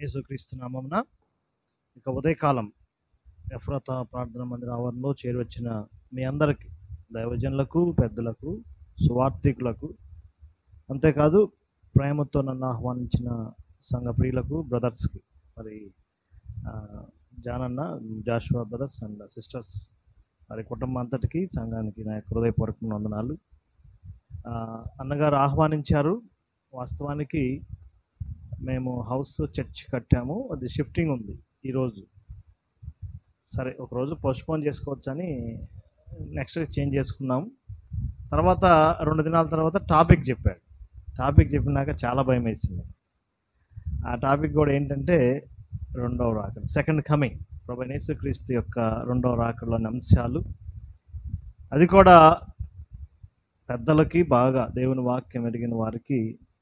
యేసుక్రీస్తు నామమున ఇక ఉదయకాలం ఎఫ్రాతా ప్రార్థన మందిర ఆవరణలో చేరువచ్చిన మీ అందరికీ, దైవజనులకు, పెద్దలకు, సువార్థికులకు, అంతేకాదు ప్రేమతో నన్ను ఆహ్వానించిన సంఘ ప్రియులకు, బ్రదర్స్కి, మరి జానన్న, జాషువా బ్రదర్స్ అండ్ సిస్టర్స్, మరి కుటుంబం అంతటికి, సంఘానికి నా యొక్క హృదయపూర్వక వందనాలు. అన్నగారు ఆహ్వానించారు. వాస్తవానికి మేము హౌస్ చర్చ్ కట్టాము, అది షిఫ్టింగ్ ఉంది ఈరోజు. సరే, ఒకరోజు పోస్ట్పోన్ చేసుకోవచ్చని నెక్స్ట్ చేంజ్ చేసుకున్నాము. తర్వాత 2 దినాల తర్వాత టాపిక్ చెప్పాడు. టాపిక్ చెప్పినాక చాలా భయం వేసింది. ఆ టాపిక్ కూడా ఏంటంటే రెండవ రాకడ, సెకండ్ కమింగ్, ప్రభువైన యేసుక్రీస్తు యొక్క రెండవ రాకడలోని అంశాలు. అది కూడా పెద్దలకి, బాగా దేవుని వాక్యం ఎరిగిన వారికి,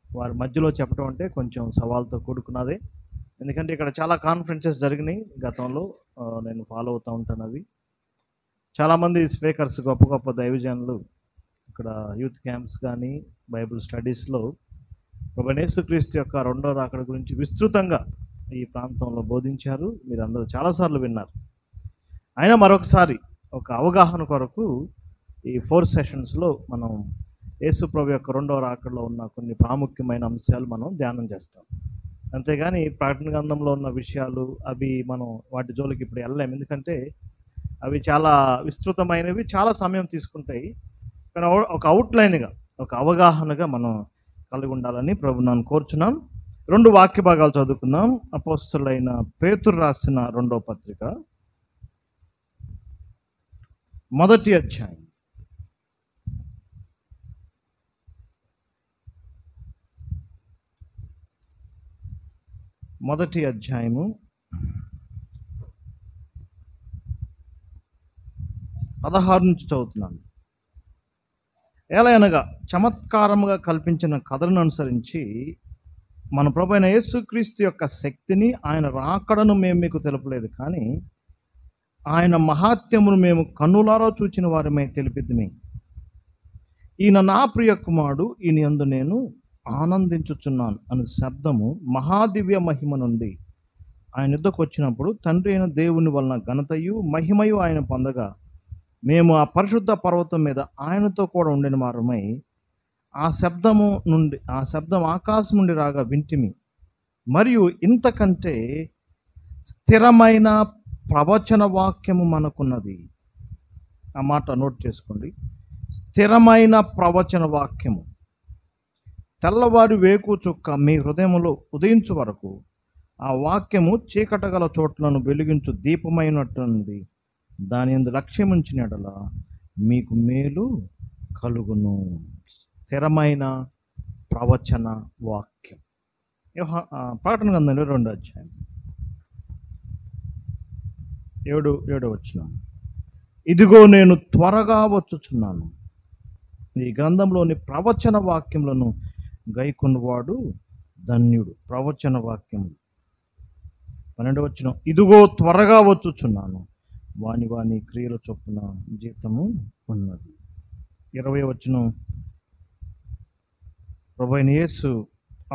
వారి మధ్యలో చెప్పడం అంటే కొంచెం సవాల్తో కూడుకున్నదే. ఎందుకంటే ఇక్కడ చాలా కాన్ఫరెన్సెస్ జరిగినాయి గతంలో, నేను ఫాలో అవుతూ ఉంటాను. అవి చాలామంది స్పీకర్స్, గొప్ప గొప్ప దైవజనులు ఇక్కడ యూత్ క్యాంప్స్ కానీ బైబిల్ స్టడీస్లో ప్రభువైన యేసుక్రీస్తు యొక్క రెండో రాకడ గురించి విస్తృతంగా ఈ ప్రాంతంలో బోధించారు. మీరు అందరూ చాలాసార్లు విన్నారు. అయినా మరొకసారి ఒక అవగాహన కొరకు ఈ 4 సెషన్స్లో మనం యేసు ప్రభు యొక్క రెండవ రాకడలో ఉన్న కొన్ని ప్రాముఖ్యమైన అంశాలు మనం ధ్యానం చేస్తాం. అంతేగాని ప్రకటన గ్రంథంలో ఉన్న విషయాలు అవి మనం వాటి జోలికి ఇప్పుడు వెళ్ళలేము, ఎందుకంటే అవి చాలా విస్తృతమైనవి, చాలా సమయం తీసుకుంటాయి. కానీ ఒక అవుట్లైన్గా, ఒక అవగాహనగా మనం కలిగి ఉండాలని ప్రభు నన్ను కోరుచున్నాం. 2 వాక్య భాగాలు చదువుకుందాం. అపోస్తలుడైన పేతురు రాసిన 2వ పత్రిక, 1వ అధ్యాయం. మొదటి అధ్యాయము 16 నుంచి చదువుతున్నాను. ఏలయనగా చమత్కారముగా కల్పించిన కథలను అనుసరించి మన ప్రభువైన యేసుక్రీస్తు యొక్క శక్తిని, ఆయన రాకడను మేము మీకు తెలుపలేదు, కానీ ఆయన మహాత్యమును మేము కన్నులారా చూచిన వారిమై తెలిపితిమి. ఈయన నా ప్రియ కుమారుడు, ఈయన యందు నేను ఆనందించుచున్నాను అనే శబ్దము మహాదివ్య మహిమ నుండి ఆయన యుద్ధకు వచ్చినప్పుడు తండ్రి అయిన దేవుని వలన ఘనతయు మహిమయు ఆయన పొందగా, మేము ఆ పరిశుద్ధ పర్వతం మీద ఆయనతో కూడా ఉండిన వారమై ఆ శబ్దం ఆకాశం నుండి రాగా వింటిమి. మరియు ఇంతకంటే స్థిరమైన ప్రవచన వాక్యము మనకున్నది. ఆ మాట నోట్ చేసుకోండి. స్థిరమైన ప్రవచన వాక్యము. తెల్లవారి వేకు చుక్క మీ హృదయంలో ఉదయించు వరకు ఆ వాక్యము చీకట గల చోట్లను వెలిగించు దీపమైనట్టుంది. దాని యందు లక్ష్యముంచిన యెడల మీకు మేలు కలుగును. స్థిరమైన ప్రవచన వాక్యం. ప్రకటన గ్రంథంలో 2వ అధ్యాయం 7వ వచనం. ఇదిగో నేను త్వరగా వచ్చుచున్నాను. ఈ గ్రంథంలోని ప్రవచన వాక్యములను గైకొన్నవాడు ధన్యుడు. ప్రవచన వాక్యము. 12వ వచనం. ఇదిగో త్వరగా వచ్చుచున్నాను, వాని క్రియల చొప్పున జీతము ఉన్నది. 20వ వచనం. ప్రభువైన యేసు,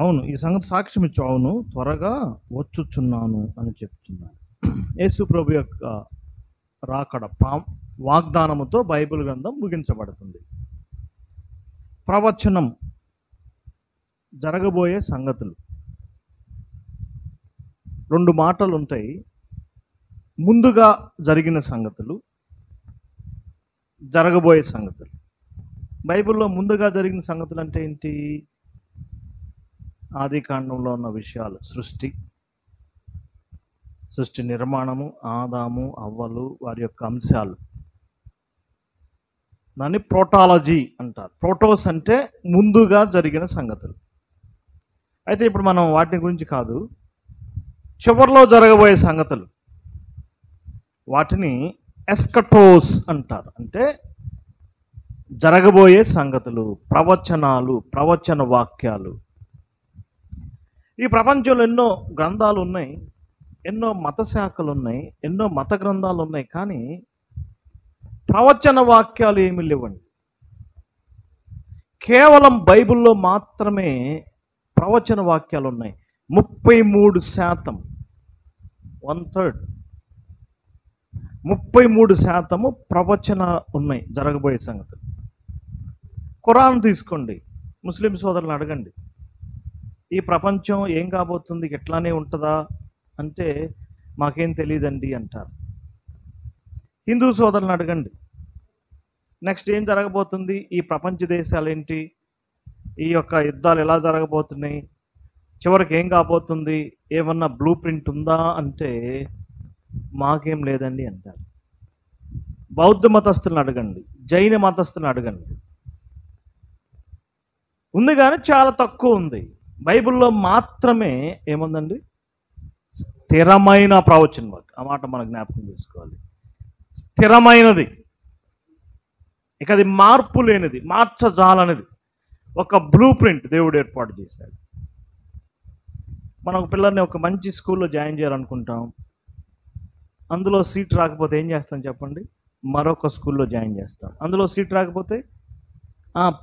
అవును, ఈ సంగతి సాక్ష్యం ఇచ్చు, అవును, త్వరగా వచ్చుచున్నాను అని చెప్తున్నాను. యేసు ప్రభు యొక్క రాకడ వాగ్దానముతో బైబిల్ గ్రంథం ముగించబడుతుంది. ప్రవచనం, జరగబోయే సంగతులు. 2 మాటలు ఉంటాయి. ముందుగా జరిగిన సంగతులు, జరగబోయే సంగతులు. బైబిల్లో ముందుగా జరిగిన సంగతులు అంటే ఏంటి? ఆది కాండంలో ఉన్న విషయాలు, సృష్టి నిర్మాణము, ఆదాము అవ్వలు, వారి యొక్క అంశాలు. దాన్ని ప్రోటాలజీ అంటారు. ప్రోటోస్ అంటే ముందుగా జరిగిన సంగతులు. అయితే ఇప్పుడు మనం వాటి గురించి కాదు, చివరిలో జరగబోయే సంగతులు, వాటిని ఎస్కటోస్ అంటారు. అంటే జరగబోయే సంగతులు, ప్రవచనాలు, ప్రవచన వాక్యాలు. ఈ ప్రపంచంలో ఎన్నో గ్రంథాలు ఉన్నాయి, ఎన్నో మత శాఖలు ఉన్నాయి, ఎన్నో మత గ్రంథాలు ఉన్నాయి, కానీ ప్రవచన వాక్యాలు ఏమీ లేవండి. కేవలం బైబిల్లో మాత్రమే ప్రవచన వాక్యాలు ఉన్నాయి. 33%, 1/3, 33% ప్రవచన ఉన్నాయి జరగబోయే సంగతి. ఖురాన్ తీసుకోండి, ముస్లిం సోదరులను అడగండి, ఈ ప్రపంచం ఏం కాబోతుంది, ఎట్లానే ఉంటుందా అంటే మాకేం తెలియదండి అంటారు. హిందూ సోదరులను అడగండి, నెక్స్ట్ ఏం జరగబోతుంది, ఈ ప్రపంచ దేశాలు ఏంటి, ఈ యొక్క యుద్ధాలు ఎలా జరగబోతున్నాయి, చివరికి ఏం కాబోతుంది, ఏమన్నా బ్లూ ప్రింట్ ఉందా అంటే మాకేం లేదండి అంటారు. బౌద్ధ మతస్థులను అడగండి, జైన మతస్థులను అడగండి, ఉంది కానీ చాలా తక్కువ ఉంది. బైబిల్లో మాత్రమే ఏముందండి, స్థిరమైన ప్రవచనం. ఆ మాట మనం జ్ఞాపకం చేసుకోవాలి. స్థిరమైనది, ఇక అది మార్పు లేనిది, మార్చజాలనిది, ఒక బ్లూ ప్రింట్ దేవుడు ఏర్పాటు చేశాడు. మనం ఒక పిల్లల్ని ఒక మంచి స్కూల్లో జాయిన్ చేయాలనుకుంటాం, అందులో సీట్ రాకపోతే ఏం చేస్తాం చెప్పండి, మరొక స్కూల్లో జాయిన్ చేస్తాం. అందులో సీట్ రాకపోతే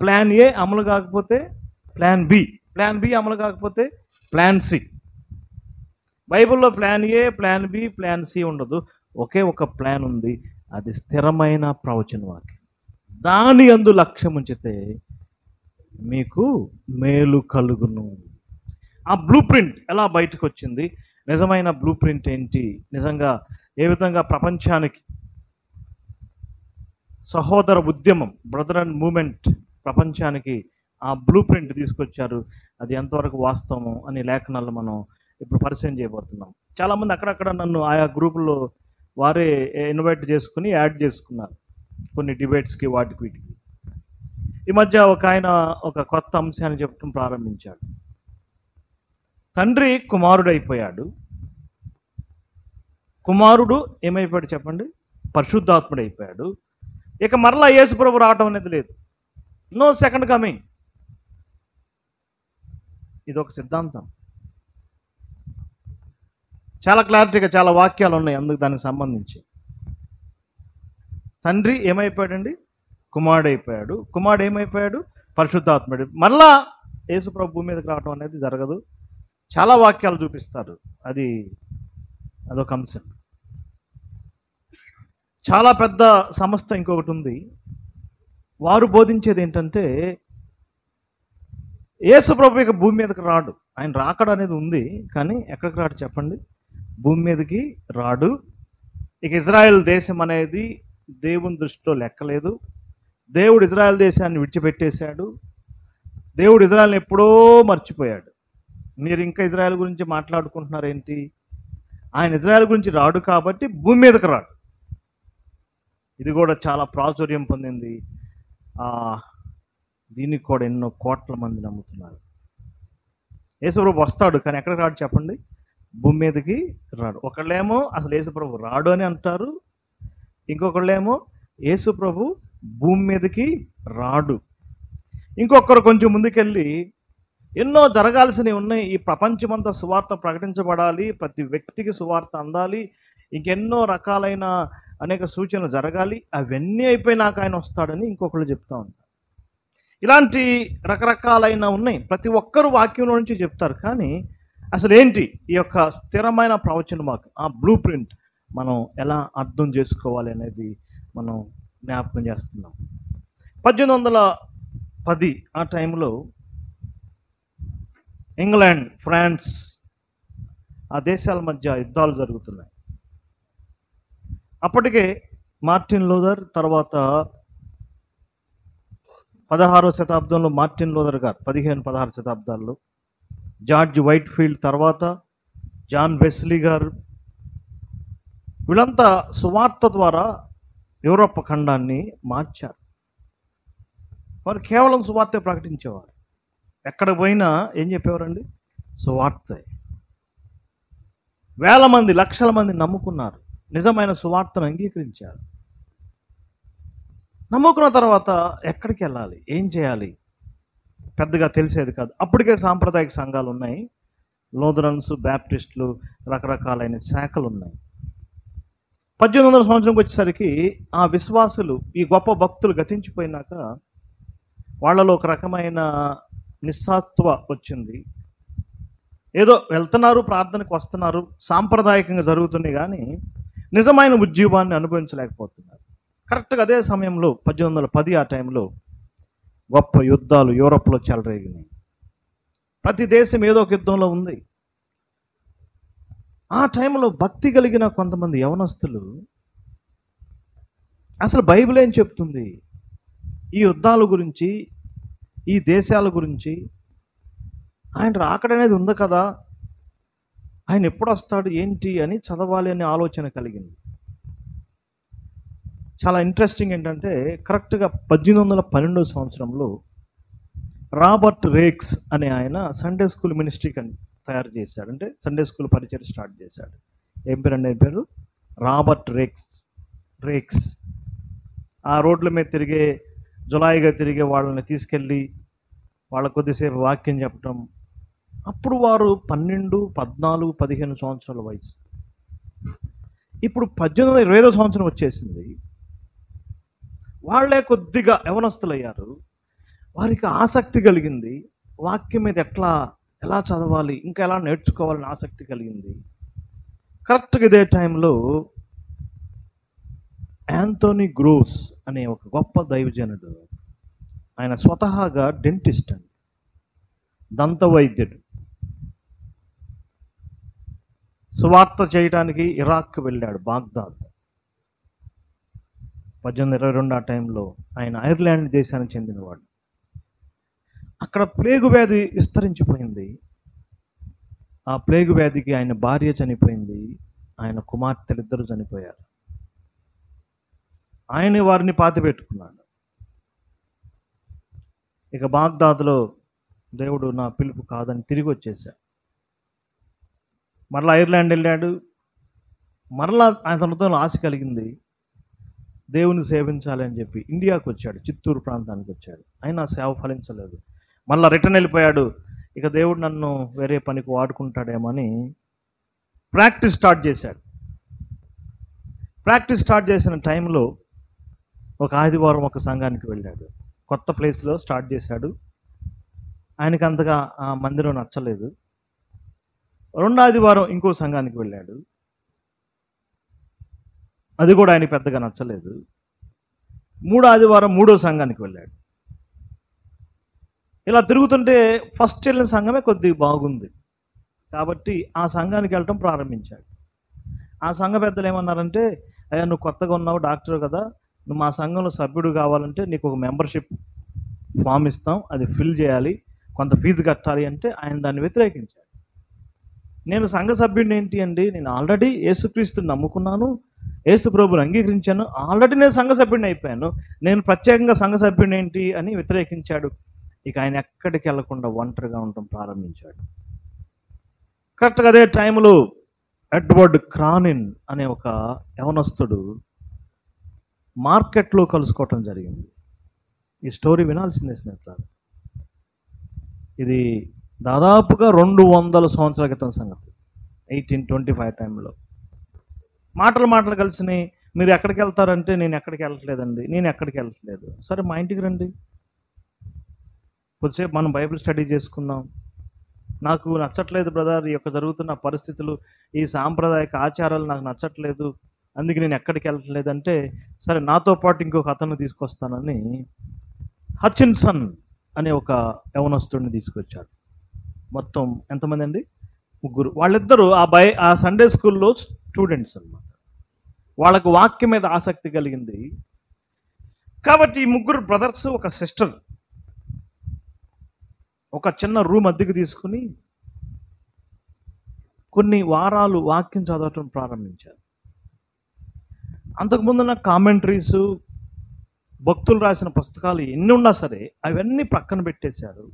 ప్లాన్ ఏ అమలు కాకపోతే ప్లాన్ బి, ప్లాన్ బి అమలు కాకపోతే ప్లాన్ సి. బైబిల్లో plan A, plan B, plan C ఉండదు. ఒకే ఒక ప్లాన్ ఉంది, అది స్థిరమైన ప్రవచన వాక్యం. దాని యందు లక్ష్యం ఉంచితే మీకు మేలు కలుగును. ఆ బ్లూ ప్రింట్ ఎలా బయటకు వచ్చింది, నిజమైన బ్లూ ప్రింట్ ఏంటి, నిజంగా ఏ విధంగా ప్రపంచానికి సహోదర ఉద్యమం, బ్రదర్ అండ్ మూమెంట్ ప్రపంచానికి ఆ బ్లూ ప్రింట్ తీసుకొచ్చారు, అది ఎంతవరకు వాస్తవము అని లేఖనాలు మనం ఇప్పుడు పరిచయం చేయబోతున్నాం. చాలామంది అక్కడక్కడ నన్ను ఆయా గ్రూపుల్లో వారే ఇన్వైట్ చేసుకుని యాడ్ చేసుకున్నారు కొన్ని డిబేట్స్కి, వాటికి వీటికి. ఈ మధ్య ఒక ఆయన ఒక కొత్త అంశాన్ని చెప్పడం ప్రారంభించాడు. తండ్రి కుమారుడు అయిపోయాడు, కుమారుడు ఏమైపోయాడు చెప్పండి, పరిశుద్ధాత్ముడు అయిపోయాడు. ఇక మరలా యేసు ప్రభు రావటం అనేది లేదు, నో సెకండ్ కమింగ్. ఇది ఒక సిద్ధాంతం, చాలా క్లారిటీగా చాలా వాక్యాలు ఉన్నాయి అందుకు దానికి సంబంధించి. తండ్రి ఏమైపోయాడండి, కుమారుడు అయిపోయాడు, కుమారుడు ఏమైపోయాడు, పరిశుద్ధాత్ముడు. మరలా యేసు ప్రభు భూమి మీదకి రావటం అనేది జరగదు. చాలా వాక్యాలు చూపిస్తారు, అదొక అంశం. చాలా పెద్ద సంస్థ ఇంకొకటి ఉంది, వారు బోధించేది ఏంటంటే యేసు ప్రభు ఇక భూమి మీదకి రాడు. ఆయన రాకడ అనేది ఉంది కానీ ఎక్కడికి రాడు చెప్పండి, భూమి మీదకి రాడు. ఇక ఇజ్రాయెల్ దేశం అనేది దేవుని దృష్టిలో లెక్కలేదు. దేవుడు ఇజ్రాయెల్ దేశాన్ని విడిచిపెట్టేశాడు. దేవుడు ఇజ్రాయెల్ని ఎప్పుడో మర్చిపోయాడు. మీరు ఇంకా ఇజ్రాయెల్ గురించి మాట్లాడుకుంటున్నారేంటి? ఆయన ఇజ్రాయెల్ గురించి రాడు కాబట్టి భూమి మీదకి రాడు. ఇది కూడా చాలా ప్రాచుర్యం పొందింది. దీనికి కూడా ఎన్నో కోట్ల మంది నమ్ముతున్నారు. యేసుప్రభు వస్తాడు కానీ ఎక్కడికి రాడు చెప్పండి, భూమి మీదకి రాడు. ఒకళ్ళేమో అసలు యేసుప్రభు రాడు అని అంటారు, ఇంకొకళ్ళేమో యేసుప్రభు భూమి మీదకి రాడు. ఇంకొకరు కొంచెం ముందుకెళ్ళి ఎన్నో జరగాల్సినవి ఉన్నాయి, ఈ ప్రపంచమంతా సువార్త ప్రకటించబడాలి, ప్రతి వ్యక్తికి సువార్త అందాలి, ఇంకెన్నో రకాలైన అనేక సూచనలు జరగాలి, అవన్నీ అయిపోయినాక ఆయన వస్తాడని ఇంకొకళ్ళు చెప్తా ఉంటారు. ఇలాంటి రకరకాలైన ఉన్నాయి, ప్రతి ఒక్కరు వాక్యంలో నుంచి చెప్తారు. కానీ అసలు ఏంటి ఈ యొక్క స్థిరమైన ప్రవచన వాక్యం, ఆ బ్లూ ప్రింట్ మనం ఎలా అర్థం చేసుకోవాలి అనేది మనం జ్ఞాపకం చేస్తున్నాం. 1810 ఆ టైంలో ఇంగ్లాండ్, ఫ్రాన్స్ ఆ దేశాల మధ్య యుద్ధాలు జరుగుతున్నాయి. అప్పటికే మార్టిన్ లూథర్, తర్వాత 16వ శతాబ్దంలో మార్టిన్ లూథర్ గారు, 15-16 శతాబ్దాల్లో జార్జ్ వైట్ఫీల్డ్, తర్వాత జాన్ వెస్లీ గారు, వీళ్ళంతా సువార్త ద్వారా యూరోప్ ఖండాన్ని మార్చారు. వారు కేవలం సువార్తే ప్రకటించేవారు. ఎక్కడ పోయినా ఏం చెప్పేవారండి, సువార్తే. వేల మంది, లక్షల మంది నమ్ముకున్నారు, నిజమైన సువార్తను అంగీకరించారు. నమ్ముకున్న తర్వాత ఎక్కడికి వెళ్ళాలి, ఏం చేయాలి పెద్దగా తెలిసేది కాదు. అప్పటికే సాంప్రదాయక సంఘాలు ఉన్నాయి, లూథరన్స్, బ్యాప్టిస్టులు, రకరకాలైన శాఖలు ఉన్నాయి. 1800 సంవత్సరంకి వచ్చేసరికి ఆ విశ్వాసులు, ఈ గొప్ప భక్తులు గతించిపోయినాక వాళ్ళలో ఒక రకమైన నిస్సత్వ వచ్చింది. ఏదో వెళ్తున్నారు, ప్రార్థనకు వస్తున్నారు, సాంప్రదాయకంగా జరుగుతున్నాయి కానీ నిజమైన ఉద్యమాన్ని అనుభవించలేకపోతున్నారు. కరెక్ట్గా అదే సమయంలో 1810 ఆ టైంలో గొప్ప యుద్ధాలు యూరప్లో చెలరేగినాయి. ప్రతి దేశం ఏదో ఒక యుద్ధంలో ఉంది. ఆ టైంలో భక్తి కలిగిన కొంతమంది యవనస్తులు అసలు బైబిల్ ఏం చెప్తుంది, ఈ యుద్ధాల గురించి, ఈ దేశాల గురించి, ఆయన రాకడనేది ఉంది కదా, ఆయన ఎప్పుడు వస్తాడు ఏంటి అని చదవాలి అనే ఆలోచన కలిగింది. చాలా ఇంట్రెస్టింగ్ ఏంటంటే కరెక్ట్గా 1812 సంవత్సరంలో రాబర్ట్ రేక్స్ అనే ఆయన సండే స్కూల్ మినిస్ట్రీ తయారు చేశాడు. అంటే సండే స్కూల్ పరిచయం స్టార్ట్ చేశాడు. ఏం పేరు అండి? పేరు రాబర్ట్ రేక్స్. ఆ రోడ్ల మీద తిరిగే, జులాయిగా తిరిగే వాళ్ళని తీసుకెళ్ళి వాళ్ళ కొద్దిసేపు వాక్యం చెప్పటం. అప్పుడు వారు 12, 14, 15 సంవత్సరాల వయసు. ఇప్పుడు 1825 సంవత్సరం వచ్చేసింది. వాళ్ళే కొద్దిగా యవనస్తులయ్యారు. వారికి ఆసక్తి కలిగింది. వాక్యం మీద ఎలా చదవాలి, ఇంకా ఎలా నేర్చుకోవాలని ఆసక్తి కలిగింది. కరెక్ట్గా ఇదే టైంలో యాంథోనీ గ్రోవ్స్ అనే ఒక గొప్ప దైవజనుడు, ఆయన స్వతహాగా డెంటిస్ట్ అండి, దంత వైద్యుడు, సువార్త చేయడానికి ఇరాక్కి వెళ్ళాడు, బాగ్దాద్. 1822 ఆ టైంలో ఆయన ఐర్లాండ్ దేశానికి చెందినవాడు. అక్కడ ప్లేగు వ్యాధి విస్తరించిపోయింది. ఆ ప్లేగు వ్యాధికి ఆయన భార్య చనిపోయింది, ఆయన కుమార్తెలు ఇద్దరు చనిపోయారు. ఆయన వారిని పాతిపెట్టుకున్నాడు. ఇక బాగ్దాద్లో దేవుడు నా పిలుపు కాదని తిరిగి వచ్చేశాడు. మరలా ఐర్లాండ్ వెళ్ళాడు. మరలా ఆయన హృదయంలో ఆశ కలిగింది, దేవుని సేవించాలి అని చెప్పి ఇండియాకు వచ్చాడు, చిత్తూరు ప్రాంతానికి వచ్చాడు. అయినా సేవ ఫలించలేదు. మళ్ళీ రిటర్న్ వెళ్ళిపోయాడు. ఇక దేవుడు నన్ను వేరే పనికి వాడుకుంటాడేమని ప్రాక్టీస్ స్టార్ట్ చేశాడు. ప్రాక్టీస్ స్టార్ట్ చేసిన టైంలో ఒక ఆదివారం ఒక సంఘానికి వెళ్ళాడు. కొత్త ప్లేస్లో స్టార్ట్ చేశాడు. ఆయనకి అంతగా ఆ మందిరం నచ్చలేదు. రెండో ఆదివారం ఇంకో సంఘానికి వెళ్ళాడు. అది కూడా ఆయనకి పెద్దగా నచ్చలేదు. మూడో ఆదివారం మూడో సంఘానికి వెళ్ళాడు. ఇలా తిరుగుతుంటే ఫస్ట్ వెళ్ళిన సంఘమే కొద్దిగా బాగుంది కాబట్టి ఆ సంఘానికి వెళ్ళటం ప్రారంభించాడు. ఆ సంఘ పెద్దలు ఏమన్నారంటే, అయ్యా నువ్వు కొత్తగా ఉన్నావు, డాక్టర్ కదా, నువ్వు మా సంఘంలో సభ్యుడు కావాలంటే నీకు ఒక మెంబర్షిప్ ఫామ్ ఇస్తాం, అది ఫిల్ చేయాలి, కొంత ఫీజు కట్టాలి అంటే ఆయన దాన్ని వ్యతిరేకించాడు. నేను సంఘ సభ్యుడిని ఏంటి అండి, నేను ఆల్రెడీ యేసుక్రీస్తుని నమ్ముకున్నాను, యేసు ప్రభుని అంగీకరించాను, ఆల్రెడీ నేను సంఘ సభ్యుడిని అయిపోయాను, నేను ప్రత్యేకంగా సంఘ సభ్యుడిని ఏంటి అని వ్యతిరేకించాడు. ఇక ఆయన ఎక్కడికి వెళ్లకుండా ఒంటరిగా ఉండటం ప్రారంభించాడు. కరెక్ట్గా అదే టైంలో ఎడ్వర్డ్ క్రానిన్ అనే ఒక యవనస్తుడు మార్కెట్లో కలుసుకోవటం జరిగింది. ఈ స్టోరీ వినాల్సిందే స్నేహితులారా. ఇది దాదాపుగా 200 సంవత్సరాల క్రితం సంగతి. 1825 టైంలో మాటలు కలిసినాయి. మీరు ఎక్కడికి వెళ్తారంటే నేను ఎక్కడికి వెళ్ళట్లేదండి, నేను ఎక్కడికి వెళ్ళట్లేదు. సరే మా ఇంటికి రండి, కొద్దిసేపు మనం బైబిల్ స్టడీ చేసుకుందాం. నాకు నచ్చట్లేదు బ్రదర్, ఈ యొక్క జరుగుతున్న పరిస్థితులు, ఈ సాంప్రదాయక ఆచారాలు నాకు నచ్చట్లేదు, అందుకే నేను ఎక్కడికి వెళ్ళట్లేదు అంటే, సరే నాతో పాటు ఇంకొక అతను తీసుకొస్తానని హచిన్సన్ అనే ఒక యవనస్తుడిని తీసుకొచ్చాడు. మొత్తం ఎంతమంది అండి? 3. వాళ్ళిద్దరూ ఆ సండే స్కూల్లో స్టూడెంట్స్ అన్నమాట. వాళ్ళకు వాక్యం మీద ఆసక్తి కలిగింది కాబట్టి ఈ 3 బ్రదర్స్ ఒక సిస్టర్ ఒక చిన్న రూమ్ అద్దెకు తీసుకుని కొన్ని వారాలు వాక్యం చదవటం ప్రారంభించారు. అంతకుముందున్న కామెంటరీస్, భక్తులు రాసిన పుస్తకాలు ఎన్ని ఉన్నా సరే అవన్నీ పక్కన పెట్టేశారు.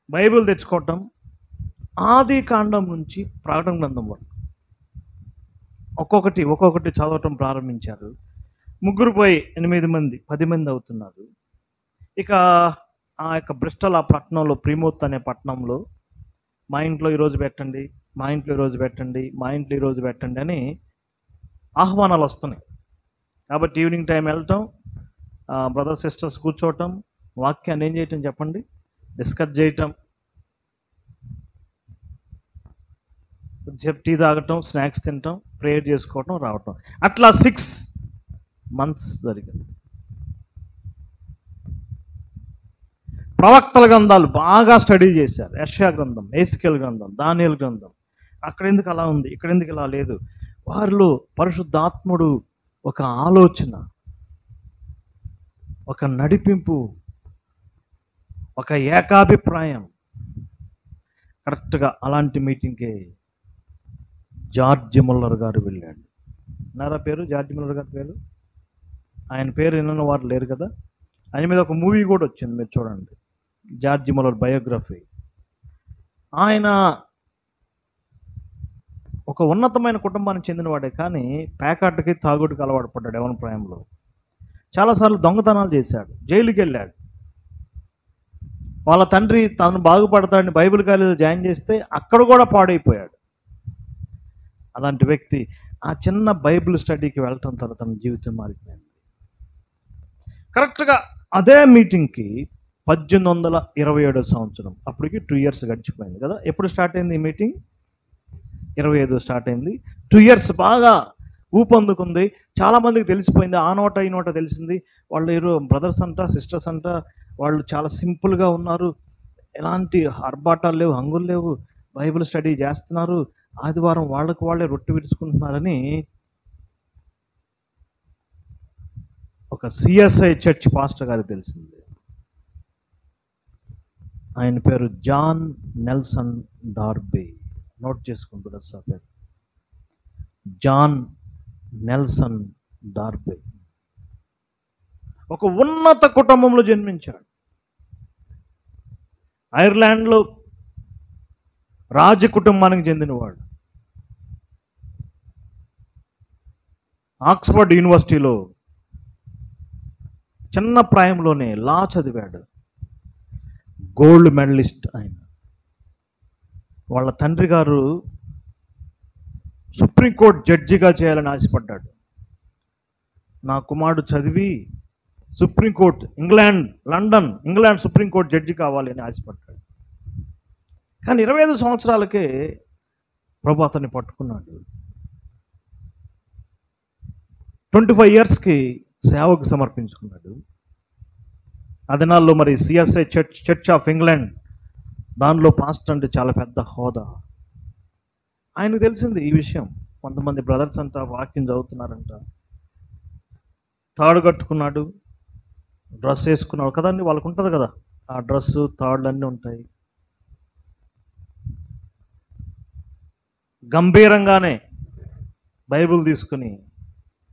బైబిల్ తెచ్చుకోవటం ఆది కాండం నుంచి ప్రకటన గ్రంథం వరకు ఒక్కొక్కటి చదవటం ప్రారంభించారు. 3 పోయి 8 మంది 10 మంది అవుతున్నారు. ఇక ఆ యొక్క బ్రిస్టల్ ఆ పట్టణంలో, ప్రిమోత్ అనే పట్టణంలో మా ఇంట్లో ఈరోజు పెట్టండి, మా ఇంట్లో ఈరోజు పెట్టండి, మా ఇంట్లో ఈరోజు పెట్టండి అని ఆహ్వానాలు వస్తున్నాయి. కాబట్టి ఈవినింగ్ టైం వెళ్ళటం, బ్రదర్ సిస్టర్స్ కూర్చోవటం, వాక్యాన్ని ఏం చేయటం చెప్పండి, డిస్కస్ చేయటం. కొద్దిసేపు టీ తాగటం, స్నాక్స్ తినటం, ప్రేయర్ చేసుకోవటం, రావటం. అట్లా 6 months జరిగింది. ప్రవక్తల గ్రంథాలు బాగా స్టడీ చేశారు. యెషయా గ్రంథం, ఎహెజ్కేలు గ్రంథం, దానియేలు గ్రంథం. అక్కడ ఎందుకు అలా ఉంది, ఇక్కడ ఎందుకు ఇలా లేదు, వారిలో పరిశుద్ధాత్ముడు ఒక ఆలోచన, ఒక నడిపింపు, ఒక ఏకాభిప్రాయం. కరెక్ట్గా అలాంటి మీటింగ్కి జార్జ్ ముల్లర్ గారు వెళ్ళాడు. నారా పేరు జార్జ్ ముల్లర్ గారి పేరు? ఆయన పేరు విన్న వారు లేరు కదా. ఆయన మీద ఒక మూవీ కూడా వచ్చింది, మీరు చూడండి, జార్జ్ ముల్లర్ బయోగ్రఫీ. ఆయన ఒక ఉన్నతమైన కుటుంబానికి చెందినవాడే, కానీ ప్యాకాట్కి, తాగుడికి అలవాటు పడ్డాడు యవ్వన ప్రాయంలో. చాలాసార్లు దొంగతనాలు చేశాడు, జైలుకి వెళ్ళాడు. వాళ్ళ తండ్రి తను బాగుపడతాడని బైబిల్ కాలేజీలో జాయిన్ చేస్తే అక్కడ కూడా పాడైపోయాడు. అలాంటి వ్యక్తి ఆ చిన్న బైబిల్ స్టడీకి వెళ్ళటం తర్వాత తన జీవితం మారిపోయింది. కరెక్ట్గా అదే మీటింగ్కి 1827 సంవత్సరం, అప్పటికి 2 years గడిచిపోయింది కదా. ఎప్పుడు స్టార్ట్ అయింది ఈ మీటింగ్? 25 స్టార్ట్ అయింది. 2 years బాగా ఊపందుకుంది. చాలామందికి తెలిసిపోయింది, ఆ నోట ఈ నోట తెలిసింది. వాళ్ళు ఏరో బ్రదర్స్ అంట, సిస్టర్స్ అంట, వాళ్ళు చాలా సింపుల్గా ఉన్నారు, ఎలాంటి ఆర్భాటాలు లేవు, హంగులు లేవు, బైబిల్ స్టడీ చేస్తున్నారు, ఆదివారం వాళ్ళకు వాళ్ళే రొట్టె విరుచుకుంటున్నారని ఒక సిఎస్ఐ చర్చ్ పాస్టర్ గారికి తెలిసింది. ఆయన పేరు జాన్ నెల్సన్ డార్బీ. నోట్ చేసుకుంటారు సార్ పేరు, జాన్ నెల్సన్ డార్బీ. ఒక ఉన్నత కుటుంబంలో జన్మించాడు. ఐర్లాండ్లో రాజ కుటుంబానికి చెందినవాడు. ఆక్స్ఫర్డ్ యూనివర్సిటీలో చిన్న ప్రాయంలోనే లా చదివాడు. గోల్డ్ మెడలిస్ట్ ఆయన. వాళ్ళ తండ్రి గారు సుప్రీంకోర్టు జడ్జిగా చేయాలని ఆశపడ్డాడు. నా కుమారుడు చదివి సుప్రీంకోర్టు, లండన్ సుప్రీంకోర్టు జడ్జి కావాలి అని ఆశపడ్డాడు. కానీ 25 సంవత్సరాలకే ప్రభు అతన్ని పట్టుకున్నాడు. 25 yearsకి సేవకు సమర్పించుకున్నాడు. ఆ దినాల్లో మరి సిఎస్ఐ చర్చ్ ఆఫ్ ఇంగ్లాండ్, దానిలో పాస్టర్ అంటే చాలా పెద్ద హోదా. ఆయనకు తెలిసింది ఈ విషయం. కొంతమంది బ్రదర్స్ అంట వాక్యం చదువుతున్నారంట. తాడు కట్టుకున్నాడు, డ్రెస్ వేసుకున్నాడు కదండి, వాళ్ళకు ఉంటుంది కదా ఆ డ్రెస్సు, తాళ్ళు అన్నీ ఉంటాయి. గంభీరంగానే బైబిల్ తీసుకుని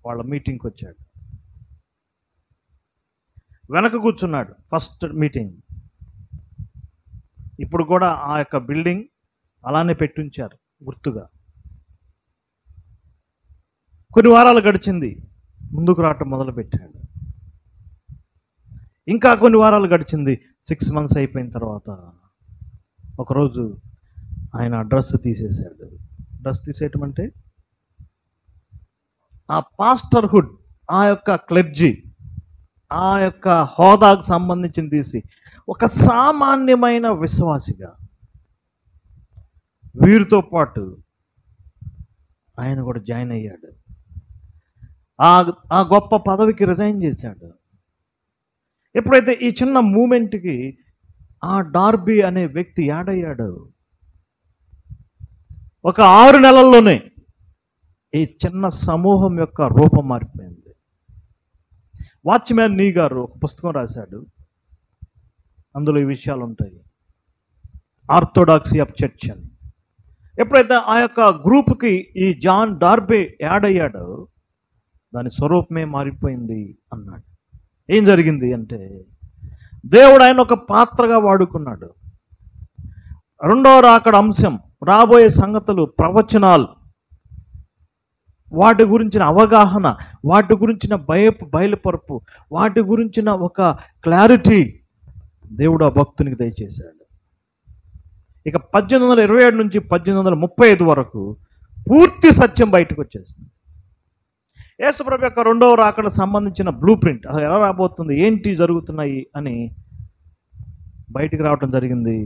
వాళ్ళ మీటింగ్కి వచ్చాడు. వెనక కూర్చున్నాడు ఫస్ట్ మీటింగ్. ఇప్పుడు కూడా ఆ యొక్క బిల్డింగ్ అలానే పెట్టించారు గుర్తుగా. కొన్ని వారాలు గడిచింది, ముందుకు రావటం మొదలుపెట్టాడు. ఇంకా కొన్ని వారాలు గడిచింది, 6 months అయిపోయిన తర్వాత ఒకరోజు ఆయన డ్రెస్ తీసేశాడు. డ్రెస్ తీసేయటం అంటే ఆ పాస్టర్హుడ్, ఆ యొక్క క్లెర్జీ, ఆ యొక్క హోదాకు సంబంధించిన తీసి ఒక సామాన్యమైన విశ్వాసిగా వీరితో పాటు ఆయన కూడా జాయిన్ అయ్యాడు. ఆ గొప్ప పదవికి రిజైన్ చేశాడు. ఎప్పుడైతే ఈ చిన్న మూమెంట్కి ఆ డార్బీ అనే వ్యక్తి యాడ్ అయ్యాడు, ఒక 6 నెలల్లోనే ఈ చిన్న సమూహం యొక్క రూపం మారిపోయింది. వాచ్మ్యాన్ నీ గారు ఒక పుస్తకం రాశాడు, అందులో ఈ విషయాలు ఉంటాయి. ఆర్థోడాక్సీ ఆఫ్ చర్చ్ అని. ఎప్పుడైతే ఆ యొక్క గ్రూప్కి ఈ జాన్ డార్బీ యాడ్ అయ్యాడో దాని స్వరూపమే మారిపోయింది అన్నాడు. ఏం జరిగింది అంటే, దేవుడు ఆయన ఒక పాత్రగా వాడుకున్నాడు. రెండో రాకడ అంశం, రాబోయే సంగతులు, ప్రవచనాలు, వాటి గురించిన అవగాహన, వాటి గురించిన బయలుపరుపు, వాటి గురించిన ఒక క్లారిటీ దేవుడు ఆ భక్తునికి దయచేశాడు. ఇక 1827 నుంచి 1835 వరకు పూర్తి సత్యం బయటకు వచ్చేసింది. యేసుప్రభు యొక్క రెండవ రాకడ సంబంధించిన బ్లూ ప్రింట్, అసలు ఎలా రాబోతుంది, ఏంటి జరుగుతున్నాయి అని బయటికి రావటం జరిగింది.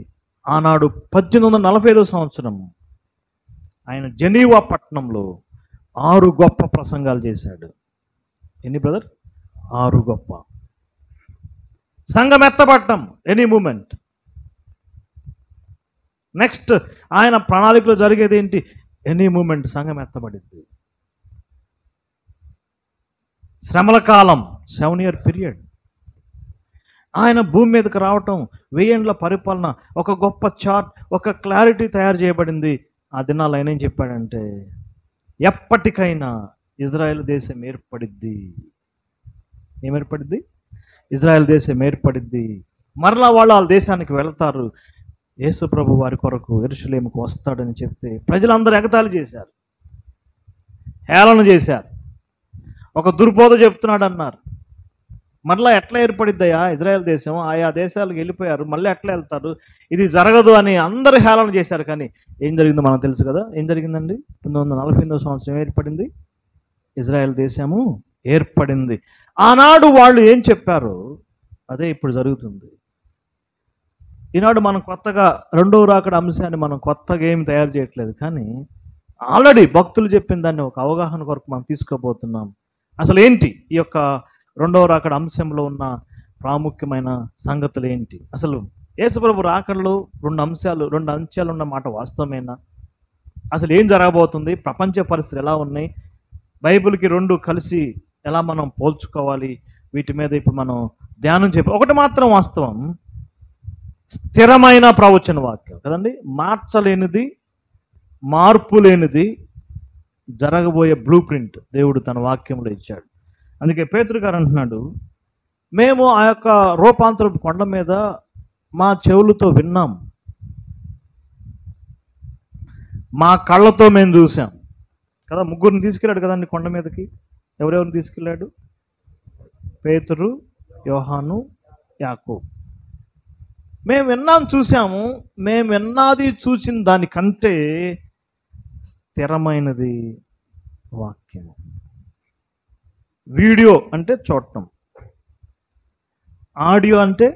ఆనాడు 1845 సంవత్సరం ఆయన జెనీవా పట్టణంలో 6 గొప్ప ప్రసంగాలు చేశాడు. ఎన్ని బ్రదర్? 6 గొప్ప. సంఘం ఎత్తబడటం ఎనీ మూమెంట్. నెక్స్ట్ ఆయన ప్రణాళికలో జరిగేది ఏంటి? ఎనీ మూమెంట్ సంఘం ఎత్తబడింది. శ్రమల కాలం 7 year పీరియడ్. ఆయన భూమి మీదకి రావటం, 1000 ఏండ్ల పరిపాలన, ఒక గొప్ప చార్ట్, ఒక క్లారిటీ తయారు చేయబడింది. ఆ దినాలు ఆయన ఏం చెప్పాడంటే, ఎప్పటికైనా ఇజ్రాయెల్ దేశం ఏర్పడిద్ది. ఏమేర్పడిద్ది? ఇజ్రాయెల్ దేశం ఏర్పడిద్ది. మరలా వాళ్ళు వాళ్ళ దేశానికి వెళ్తారు. యేసు ప్రభు వారి కొరకు యెరూషలేముకు వస్తాడని చెప్తే ప్రజలందరూ ఎగతాళి చేశారు, హేళన చేశారు. ఒక దుర్బోధ చెప్తున్నాడు అన్నారు. మరలా ఎట్లా ఏర్పడిద్దయా ఇజ్రాయెల్ దేశం? ఆయా దేశాలకు వెళ్ళిపోయారు, మళ్ళీ ఎట్లా వెళ్తారు? ఇది జరగదు అని అందరూ హేళన చేశారు. కానీ ఏం జరిగిందో మనకు తెలుసు కదా. ఏం జరిగిందండి? 1948వ సంవత్సరం ఏర్పడింది, ఇజ్రాయెల్ దేశము ఏర్పడింది. ఆనాడు వాళ్ళు ఏం చెప్పారు అదే ఇప్పుడు జరుగుతుంది. ఈనాడు మనం కొత్తగా రెండవ రాకడ అంశాన్ని మనం కొత్తగా ఏమి తయారు చేయట్లేదు, కానీ ఆల్రెడీ భక్తులు చెప్పిన దాన్ని ఒక అవగాహన కొరకు మనం తీసుకోబోతున్నాం. అసలు ఏంటి ఈ యొక్క రెండవ రాకడ అంశంలో ఉన్న ప్రాముఖ్యమైన సంగతులు ఏంటి? అసలు యేసుప్రభు రాకడలో రెండు అంశాలు ఉన్న మాట వాస్తవమేనా? అసలు ఏం జరగబోతుంది? ప్రపంచ పరిస్థితులు ఎలా ఉన్నాయి? బైబిల్కి రెండు కలిసి ఎలా మనం పోల్చుకోవాలి? వీటి మీద ఇప్పుడు మనం ధ్యానం చెప్పి ఒకటి మాత్రం వాస్తవం, స్థిరమైన ప్రవచన వాక్యం కదండి, మార్చలేనిది, మార్పు లేనిది, జరగబోయే బ్లూ ప్రింట్ దేవుడు తన వాక్యంలో ఇచ్చాడు. అందుకే పేతురు గారు అంటున్నాడు, మేము ఆ యొక్క రూపాంతరపు కొండ మీద మా చెవులతో విన్నాం, మా కళ్ళతో మేము చూసాం కదా. ముగ్గురిని తీసుకెళ్ళాడు కదండి కొండ మీదకి. ఎవరెవరిని తీసుకెళ్ళాడు? పేతురు, యోహాను, యాకోబు. మేము విన్నాం, చూసాము. మేము విన్నది చూసిన దానికంటే స్థిరమైనది వాక్యము. వీడియో అంటే చూడటం, ఆడియో అంటే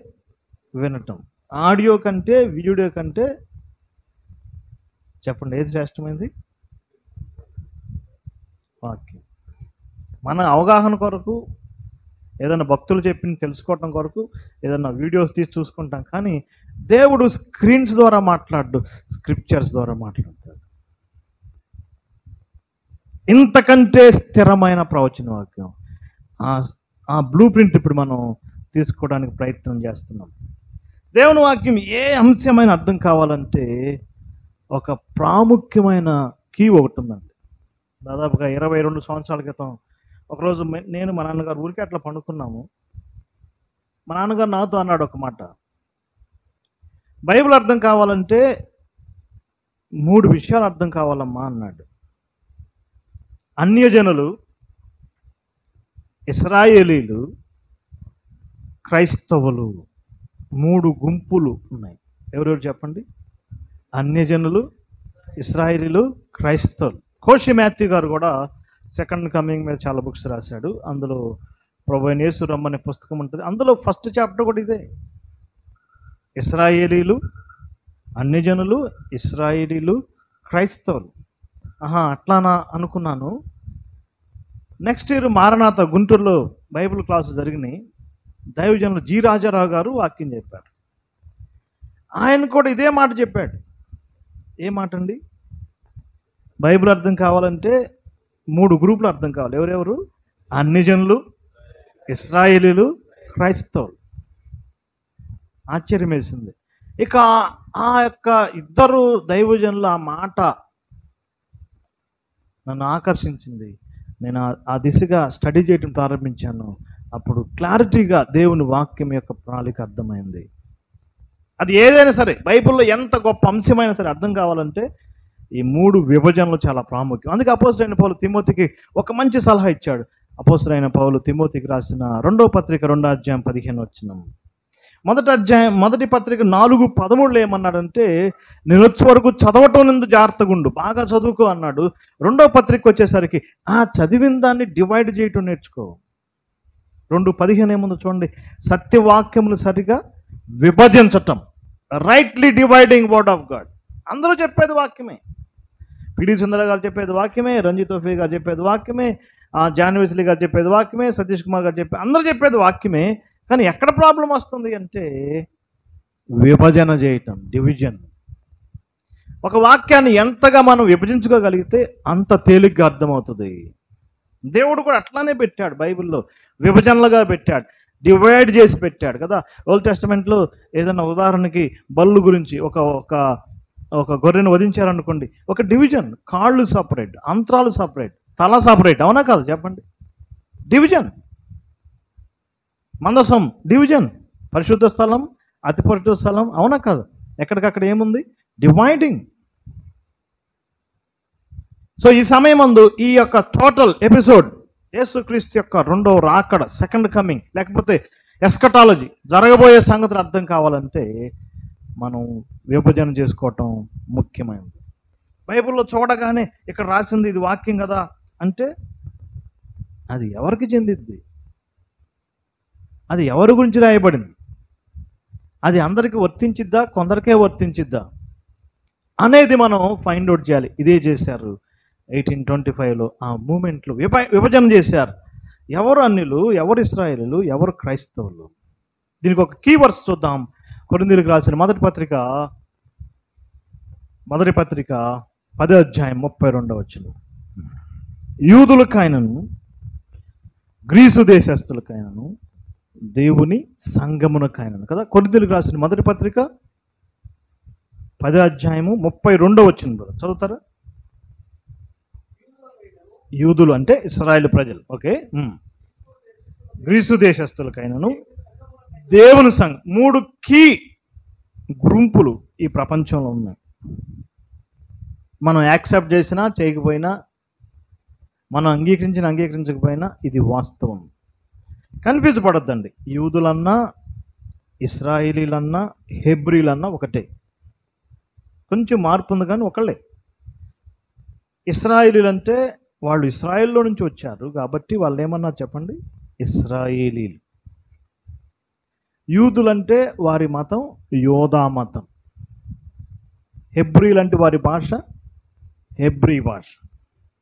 వినటం. ఆడియో కంటే వీడియో కంటే చెప్పండి ఏది శ్రేష్టమైంది? వాక్యం. మన అవగాహన కొరకు ఏదైనా భక్తులు చెప్పింది తెలుసుకోవటం కొరకు ఏదైనా వీడియోస్ తీసి చూసుకుంటాం, కానీ దేవుడు స్క్రీన్స్ ద్వారా మాట్లాడు, స్క్రిప్చర్స్ ద్వారా మాట్లాడతాడు. ఇంతకంటే స్థిరమైన ప్రవచన వాక్యం, ఆ బ్లూ ప్రింట్ ఇప్పుడు మనం తీసుకోవడానికి ప్రయత్నం చేస్తున్నాం. దేవుని వాక్యం ఏ అంశమైన అర్థం కావాలంటే ఒక ప్రాముఖ్యమైన కీ ఒకటి ఉందండి. దాదాపుగా 22 సంవత్సరాల క్రితం ఒకరోజు నేను మా నాన్నగారు ఊరికే అట్లా పండుకున్నాము. మా నాన్నగారు నాతో అన్నాడు ఒక మాట, బైబిల్ అర్థం కావాలంటే 3 విషయాలు అర్థం కావాలమ్మా అన్నాడు. అన్యజనులు, ఇశ్రాయేలీలు, క్రైస్తవులు, 3 గుంపులు ఉన్నాయి. ఎవరెవరు చెప్పండి? అన్యజనులు, ఇశ్రాయేలీలు, క్రైస్తవులు. కోషి మాథ్యూ గారు కూడా సెకండ్ కమింగ్ మీద చాలా బుక్స్ రాశాడు. అందులో ప్రభువైన యేసు రమ్మనే పుస్తకం ఉంటుంది. అందులో ఫస్ట్ చాప్టర్ కూడా ఇదే, ఇశ్రాయేలీలు, అన్యజనులు, ఇశ్రాయేలీలు, క్రైస్తవులు. అట్లానా అనుకున్నాను. నెక్స్ట్ ఇయర్ మారనాథ గుంటూరులో బైబిల్ క్లాసు జరిగినాయి. దైవజనులు జి రాజారావు గారు వాక్యం చెప్పారు. ఆయన కూడా ఇదే మాట చెప్పాడు. ఏ మాట అండి? బైబిల్ అర్థం కావాలంటే 3 గ్రూపులు అర్థం కావాలి. ఎవరెవరు? అన్యజనులు, ఇశ్రాయేలీలు, క్రైస్తవులు. ఆశ్చర్యం వేసింది. ఇక ఆ యొక్క ఇద్దరు దైవజనులు ఆ మాట నన్ను ఆకర్షించింది. నేను ఆ దిశగా స్టడీ చేయడం ప్రారంభించాను. అప్పుడు క్లారిటీగా దేవుని వాక్యం యొక్క ప్రణాళిక అర్థమైంది. అది ఏదైనా సరే, బైబిల్లో ఎంత గొప్ప అంశమైనా సరే అర్థం కావాలంటే ఈ 3 విభజనలు చాలా ప్రాముఖ్యం. అందుకే అపోస్తలుడైన పౌలు తిమోతికి ఒక మంచి సలహా ఇచ్చాడు. అపోస్తలుడైన పౌలు తిమోతికి రాసిన 2వ పత్రిక 2వ అధ్యాయం 15 వచనం. మొదటి పత్రిక 4:13 ఏమన్నాడంటే, నేను వచ్చే వరకు చదవటం నుండి జాగ్రత్తగా ఉండు, బాగా చదువుకో అన్నాడు. 2వ పత్రిక వచ్చేసరికి చదివిన దాన్ని డివైడ్ చేయటం నేర్చుకో. 2:15 ఏముందో చూడండి, సత్యవాక్యములు సరిగా విభజించటం, rightly dividing word of God. అందరూ చెప్పేది వాక్యమే. పిడి సుందర గారు చెప్పేది వాక్యమే, రంజిత్ తోఫీ గారు చెప్పేది వాక్యమే, జాన్వేస్లీ గారు చెప్పేది వాక్యమే, సతీష్ కుమార్ గారు అందరూ చెప్పేది వాక్యమే. కానీ ఎక్కడ ప్రాబ్లం వస్తుంది అంటే విభజన చేయటం, డివిజన్. ఒక వాక్యాన్ని ఎంతగా మనం విభజించుకోగలిగితే అంత తేలిగ్గా అర్థమవుతుంది. దేవుడు కూడా అట్లానే పెట్టాడు, బైబిల్లో విభజనలుగా పెట్టాడు, డివైడ్ చేసి పెట్టాడు కదా. ఓల్డ్ టెస్టమెంట్లో ఏదైనా ఉదాహరణకి బల్లు గురించి ఒక ఒక ఒక గొర్రెను వధించారనుకోండి, ఒక డివిజన్, కాళ్ళు సపరేట్, అంతరాలు సపరేట్, తల సపరేట్, అవునా కాదు చెప్పండి? డివిజన్. మందసం డివిజన్, పరిశుద్ధ స్థలం, అతి పరిశుద్ధ స్థలం, అవునా కాదు? ఎక్కడికక్కడ ఏముంది? డివైడింగ్. సో ఈ సమయమందు ఈ యొక్క టోటల్ ఎపిసోడ్ యేసుక్రీస్తు యొక్క రెండవ రాకడ, సెకండ్ కమింగ్, లేకపోతే ఎస్కటాలజీ, జరగబోయే సంగతులు అర్థం కావాలంటే మనం విభజన చేసుకోవటం ముఖ్యమైనది. బైబిల్లో చూడగానే ఇక్కడ రాసింది ఇది వాక్యం కదా అంటే అది ఎవరికి చెందిద్ది? అది ఎవరి గురించి రాయబడింది? అది అందరికీ వర్తించిద్దా, కొందరికే వర్తించిద్దా అనేది మనం ఫైండ్ అవుట్ చేయాలి. ఇదే చేశారు 1825లో. ఆ మూమెంట్లో విభజన చేశారు. ఎవరు అన్యులు, ఎవరు ఇశ్రాయేలీలు, ఎవరు క్రైస్తవులు. దీనికి ఒక కీవర్డ్స్ చూద్దాం. కొరింథీయులకు రాసిన మొదటి పత్రిక 10:32. యూదులకైనను గ్రీసు దేశస్తులకైనను దేవుని సంగమునకైనను కదా. కొరింథీయులకు రాసిన మొదటి పత్రిక 10:32 చదువుతారా? యూదులు అంటే ఇశ్రాయేలు ప్రజలు, ఓకే. గ్రీసు దేశస్తులకైనను దేవుని సంఘం. 3 కీ గుంపులు ఈ ప్రపంచంలో ఉన్నాయి. మనం యాక్సెప్ట్ చేసినా చేయకపోయినా, మనం అంగీకరించకపోయినా ఇది వాస్తవం. కన్ఫ్యూజ్ పడొద్దండి. యూదులన్నా, ఇశ్రాయేలీలన్నా, హెబ్రీలన్నా ఒకటే. కొంచెం మార్పు ఉంది కానీ ఒకళ్ళే. ఇశ్రాయేలీలు అంటే వాళ్ళు ఇశ్రాయేల్లో నుంచి వచ్చారు కాబట్టి వాళ్ళు ఏమన్నారు చెప్పండి? ఇశ్రాయేలీలు. యూదులంటే వారి మతం యోధా మతం. హెబ్రీలంటే వారి భాష హెబ్రీ భాష.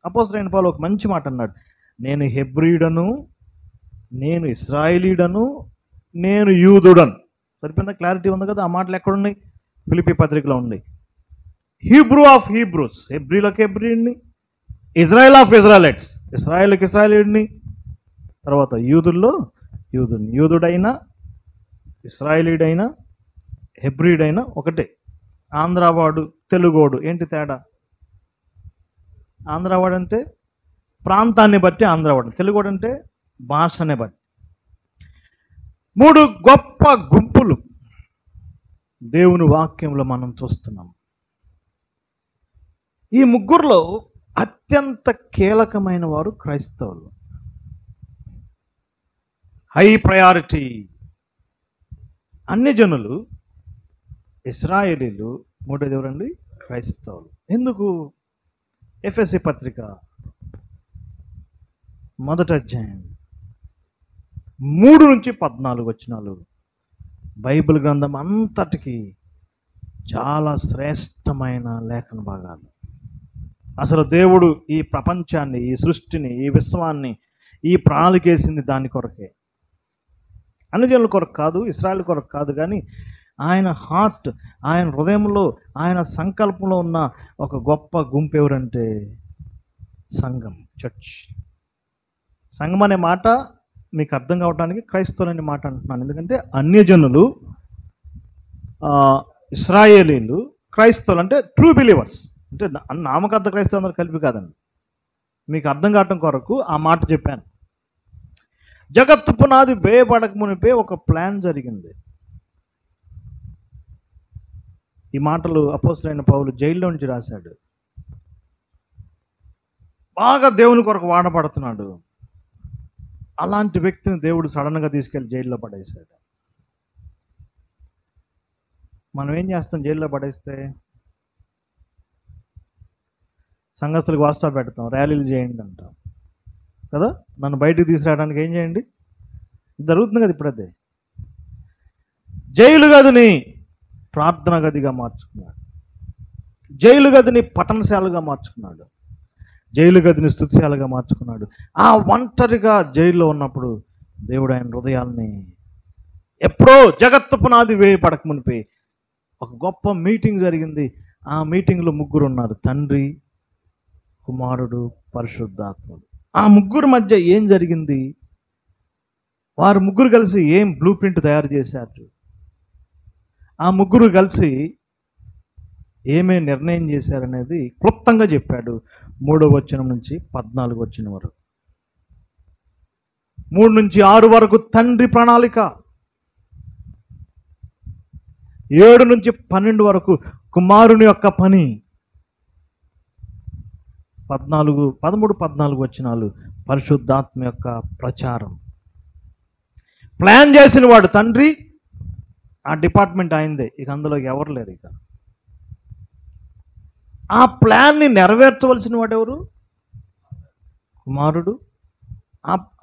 అపోస్తలుడైన పౌలు ఒక మంచి మాట అన్నాడు, నేను హెబ్రీయుడను, నేను ఇశ్రాయేలీయుడను, నేను యూదుడను. సరిపోయిందా? క్లారిటీ ఉంది కదా. ఆ మాటలు ఎక్కడున్నాయి? ఫిలిప్పీ పత్రికలో ఉన్నాయి. హీబ్రూ ఆఫ్ హీబ్రూస్, హెబ్రీలకు హెబ్రీయుడిని, ఇజ్రాయెల్ ఆఫ్ ఇజ్రాయలైట్స్, ఇస్రాయేల్కి ఇస్రాయేలీయుడిని, తర్వాత యూదుల్లో యూదుని. యూదుడైనా, ఇస్రాయేలీయుడైనా, హెబ్రీయుడైనా ఒకటే. ఆంధ్రావాడు, తెలుగోడు ఏంటి తేడా? ఆంధ్రావాడు అంటే ప్రాంతాన్ని బట్టి ఆంధ్రావాడు, తెలుగోడు అంటే భాషనే బట్టి. 3 గొప్ప గుంపులు దేవుని వాక్యంలో మనం చూస్తున్నాం. ఈ ముగ్గురులో అత్యంత కీలకమైన వారు క్రైస్తవులు. High priority. అన్ని జనులు, ఇశ్రాయేలీలు, మూడోది ఎవరండి? క్రైస్తవులు. ఎందుకు? ఎఫెసీ పత్రిక 1:3-14 బైబిల్ గ్రంథం అంతటికి చాలా శ్రేష్టమైన లేఖన భాగాలు. అసలు దేవుడు ఈ ప్రపంచాన్ని, ఈ సృష్టిని, ఈ విశ్వాన్ని, ఈ ప్రణాళిక వేసింది దాని కొరకే. అన్ని జనుల కొరకు కాదు, ఇశ్రాయేల్ కొరకు కాదు, కానీ ఆయన హార్ట్, ఆయన హృదయంలో, ఆయన సంకల్పంలో ఉన్న ఒక గొప్ప గుంపు ఎవరంటే సంఘం, చర్చ్. సంఘం అనే మాట మీకు అర్థం కావడానికి క్రైస్తవులు అనే మాట అంటున్నాను. ఎందుకంటే అన్యజనులు, ఇశ్రాయేలీలు, క్రైస్తవులు అంటే ట్రూ బిలీవర్స్. అంటే నామకార్థ క్రైస్తవులు అందరూ కలిపి కాదండి, మీకు అర్థం కావటం కొరకు ఆ మాట చెప్పాను. జగత్తు పునాది వేయబడక మునిపే ఒక ప్లాన్ జరిగింది. ఈ మాటలు అపోస్తలుడైన పౌలు జైల్లో నుంచి రాశాడు. బాగా దేవుని కొరకు వాడబడుతున్నాడు. అలాంటి వ్యక్తిని దేవుడు సడన్గా తీసుకెళ్ళి జైల్లో పడేశాడు. మనం ఏం చేస్తాం? జైల్లో పడేస్తే సంఘస్థులకు వాట్సాప్ పెడతాం, ర్యాలీలు చేయండి అంటాం కదా. నన్ను బయటికి తీసుకురావడానికి ఏం చేయండి? జరుగుతుంది కదా ఇప్పుడు. అదే జైలు గదిని ప్రార్థన గదిగా మార్చుకున్నాడు. జైలు గదిని పట్టణశాలగా మార్చుకున్నాడు, జైలు గదిని స్తుతిశాలగా మార్చుకున్నాడు. ఆ ఒంటరిగా జైల్లో ఉన్నప్పుడు దేవుడు ఆయన హృదయాల్ని ఎప్పుడో జగత్తు పునాది వేయబడక మునిపి ఒక గొప్ప మీటింగ్ జరిగింది. ఆ మీటింగ్లో ముగ్గురు ఉన్నారు, తండ్రి, కుమారుడు, పరిశుద్ధాత్ముడు. ఆ ముగ్గురు మధ్య ఏం జరిగింది? వారు ముగ్గురు కలిసి ఏం బ్లూ ప్రింట్ తయారు చేశారు? ఆ ముగ్గురు కలిసి ఏమే నిర్ణయం చేశారనేది క్లుప్తంగా చెప్పాడు 3వ వచనం నుంచి 14వ వచనం వరకు. 3 నుంచి 6 వరకు తండ్రి ప్రణాళిక, 7 నుంచి 12 వరకు కుమారుని యొక్క పని, 13, 14 వచనాలు పరిశుద్ధాత్మ యొక్క ప్రచారం. ప్లాన్ చేసిన వాడు తండ్రి, ఆ డిపార్ట్మెంట్ అయిందే, ఇక అందులో ఎవరు లేరు. ఇక ఆ ప్లాన్ని నెరవేర్చవలసిన వాడు ఎవరు? కుమారుడు.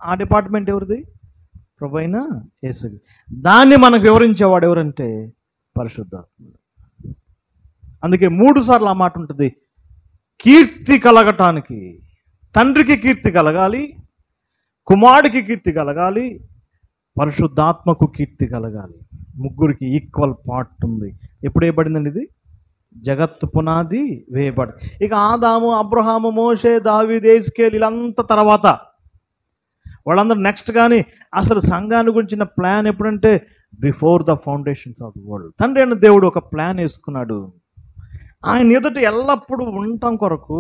ఆ డిపార్ట్మెంట్ ఎవరిది? ప్రభువైన యేసు. దాన్ని మనకు వివరించేవాడు ఎవరంటే పరిశుద్ధాత్ముడు. అందుకే 3 సార్లు ఆ మాట ఉంటుంది, కీర్తి కలగటానికి. తండ్రికి కీర్తి కలగాలి, కుమారుడికి కీర్తి కలగాలి, పరిశుద్ధాత్మకు కీర్తి కలగాలి. ముగ్గురికి ఈక్వల్ పార్ట్ ఉంది. ఎప్పుడు వేయబడిందండి ఇది? జగత్తు పునాది వేయబడి. ఇక ఆదాము, అబ్రహాము, మోషే, దావీదు, యేసుకేలు వీళ్ళంతా తర్వాత, వాళ్ళందరూ నెక్స్ట్. కానీ అసలు సంఘాన్ని గురించిన ప్లాన్ ఎప్పుడంటే before the foundations of the world. తండ్రి అయిన దేవుడు ఒక ప్లాన్ వేసుకున్నాడు. ఆయన ఎదుట ఎల్లప్పుడూ ఉండటం కొరకు,